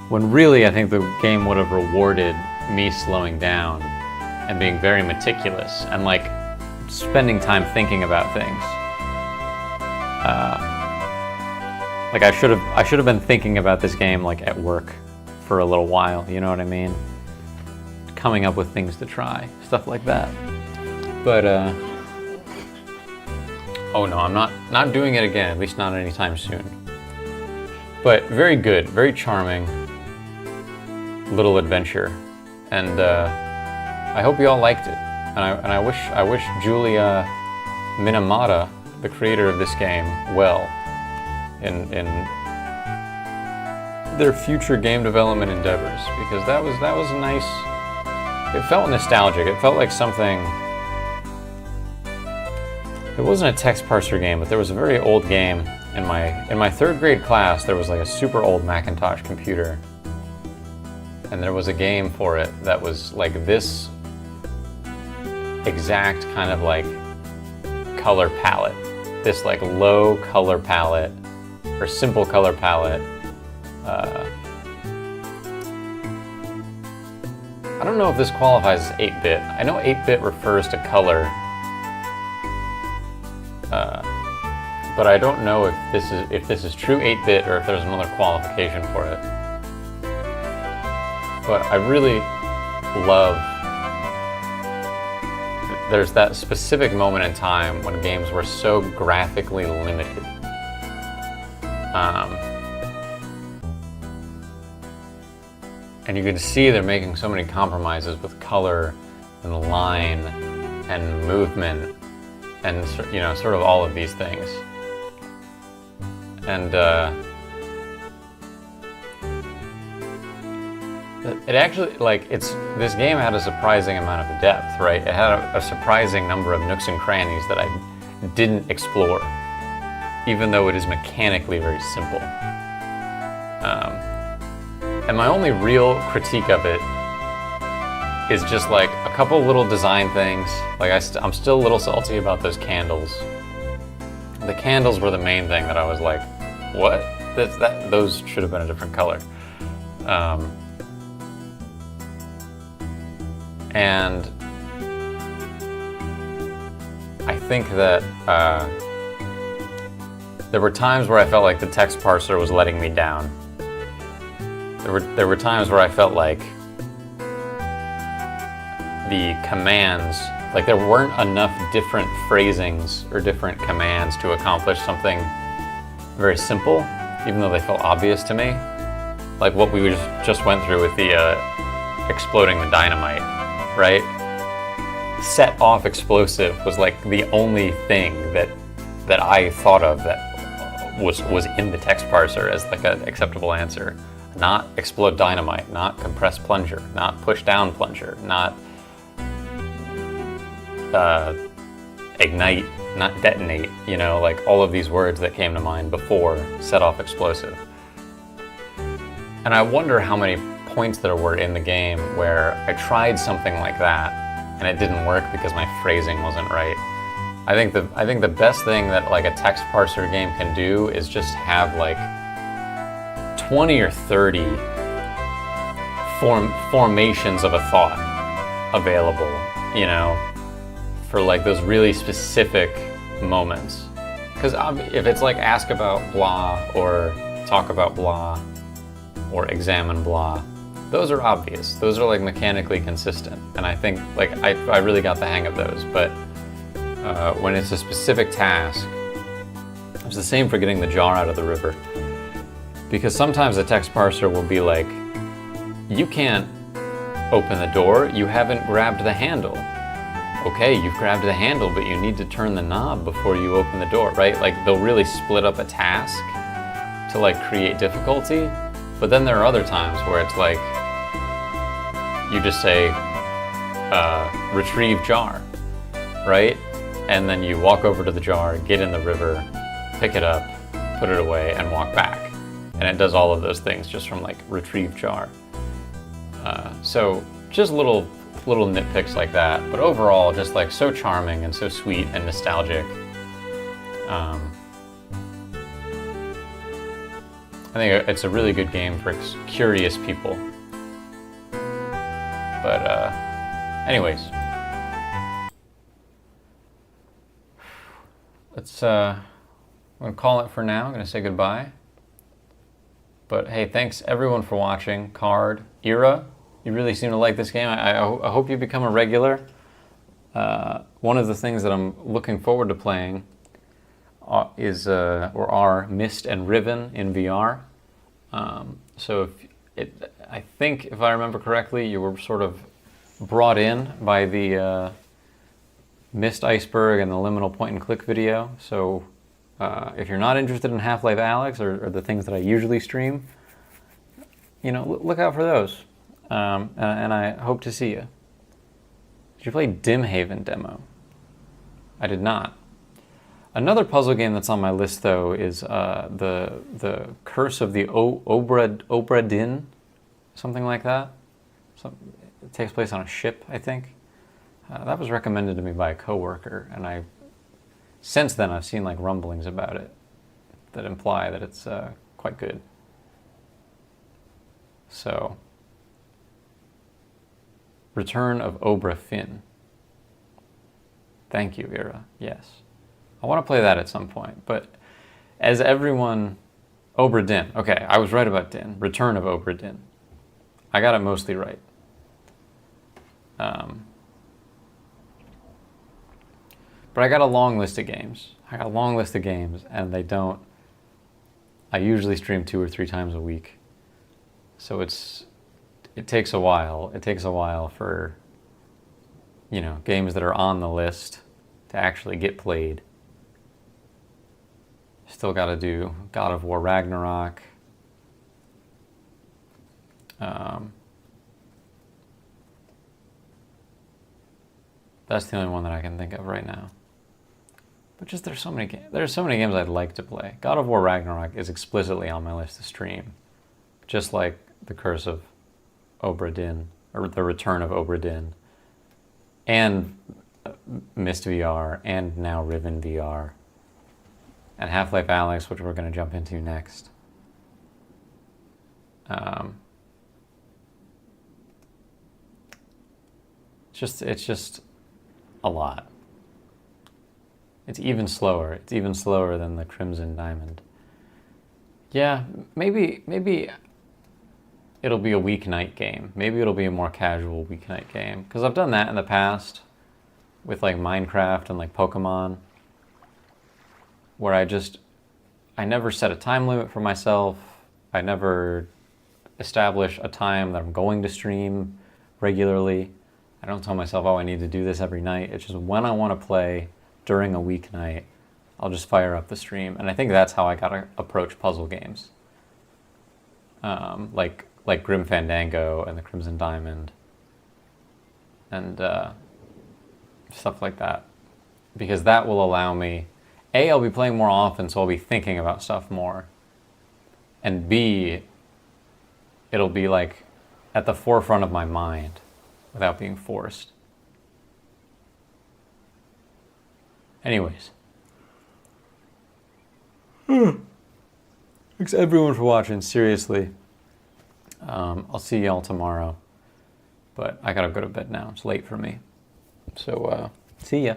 A: When really I think the game would have rewarded me slowing down and being very meticulous and, like, spending time thinking about things. Like, I should have been thinking about this game, like, at work for a little while, you know what I mean? Coming up with things to try, stuff like that. But, oh no, I'm not doing it again, at least not anytime soon. But very good, very charming little adventure. And I hope you all liked it. And I wish Julia Minamata, the creator of this game, well in their future game development endeavors, because that was a it felt nostalgic. It felt like something. It wasn't a text parser game, but there was a very old game in my third grade class. There was like a super old Macintosh computer, and there was a game for it that was like this exact kind of like color palette, this like low color palette or simple color palette. I don't know if this qualifies as 8-bit. I know 8-bit refers to color. But I don't know if this is true 8-bit or if there's another qualification for it. But I really love. There's that specific moment in time when games were so graphically limited. And you can see they're making so many compromises with color and line and movement and sort of all of these things. And it actually, this game had a surprising amount of depth, right? It had a surprising number of nooks and crannies that I didn't explore, even though it is mechanically very simple. And my only real critique of it is just like a couple little design things. Like I'm still a little salty about those candles. The candles were the main thing that I was like, what? Those should have been a different color. And I think that there were times where I felt like the text parser was letting me down. There were times where I felt like the commands, like there weren't enough different phrasings or different commands to accomplish something very simple, even though they felt obvious to me. Like what we just went through with the exploding the dynamite, right? Set off explosive was like the only thing that I thought of that was in the text parser as like an acceptable answer. Not explode dynamite, not compress plunger, not push down plunger, not ignite, not detonate, like all of these words that came to mind before set off explosive. And I wonder how many points there were in the game where I tried something like that and it didn't work because my phrasing wasn't right. I think the best thing that like a text parser game can do is just have like 20 or 30 formations of a thought available, for like those really specific moments. Because if it's like ask about blah or talk about blah or examine blah, those are obvious. Those are like mechanically consistent. And I think like I really got the hang of those. But when it's a specific task, it's the same for getting the jar out of the river. Because sometimes the text parser will be like, you can't open the door, you haven't grabbed the handle. Okay, you've grabbed the handle, but you need to turn the knob before you open the door, right? Like they'll really split up a task to like create difficulty. But then there are other times where it's like, you just say, retrieve jar, right? And then you walk over to the jar, get in the river, pick it up, put it away, and walk back. And it does all of those things just from like retrieve jar. So just little nitpicks like that, but overall just like so charming and so sweet and nostalgic. I think it's a really good game for curious people. But anyways, I'm gonna call it for now. I'm gonna say goodbye. But hey, thanks everyone for watching. Card, Ira, you really seem to like this game. I hope you become a regular. One of the things that I'm looking forward to playing are Mist and Riven in VR. So I think if I remember correctly, you were sort of brought in by the Mist Iceberg and the Liminal Point and Click video. So if you're not interested in Half-Life Alyx or the things that I usually stream, look out for those. And I hope to see you. Did you play Dimhaven demo? I did not. Another puzzle game that's on my list, though, is the Curse of the Obra Dinn, something like that. It takes place on a ship, I think. That was recommended to me by a coworker, and since then I've seen like rumblings about it that imply that it's quite good. So, Return of Obra Finn. Thank you, Ira. Yes. I want to play that at some point, but as everyone... Obra Dinn. Okay, I was right about Dinn. Return of Obra Dinn. I got it mostly right. But I got a long list of games. And they don't... I usually stream 2 or 3 times a week. So it takes a while. It takes a while for, games that are on the list to actually get played. Still got to do God of War Ragnarok. That's the only one that I can think of right now. But just there's so many games I'd like to play. God of War Ragnarok is explicitly on my list to stream, just like the Curse of Obra Dinn, or the Return of Obra Dinn, and Myst VR, and now Riven VR, and Half-Life Alyx, which we're going to jump into next. It's just a lot. It's even slower. It's even slower than the Crimson Diamond. Yeah, maybe it'll be a weeknight game. Maybe it'll be a more casual weeknight game. Because I've done that in the past with like Minecraft and like Pokemon, where I never set a time limit for myself. I never establish a time that I'm going to stream regularly. I don't tell myself, oh, I need to do this every night. It's just when I want to play during a weeknight, I'll just fire up the stream. And I think that's how I got to approach puzzle games. Like Grim Fandango and the Crimson Diamond and stuff like that. Because that will allow me, A, I'll be playing more often, so I'll be thinking about stuff more. And B, it'll be like at the forefront of my mind without being forced. Anyways. Thanks everyone for watching, seriously. I'll see y'all tomorrow. But I gotta go to bed now. It's late for me. So, see ya.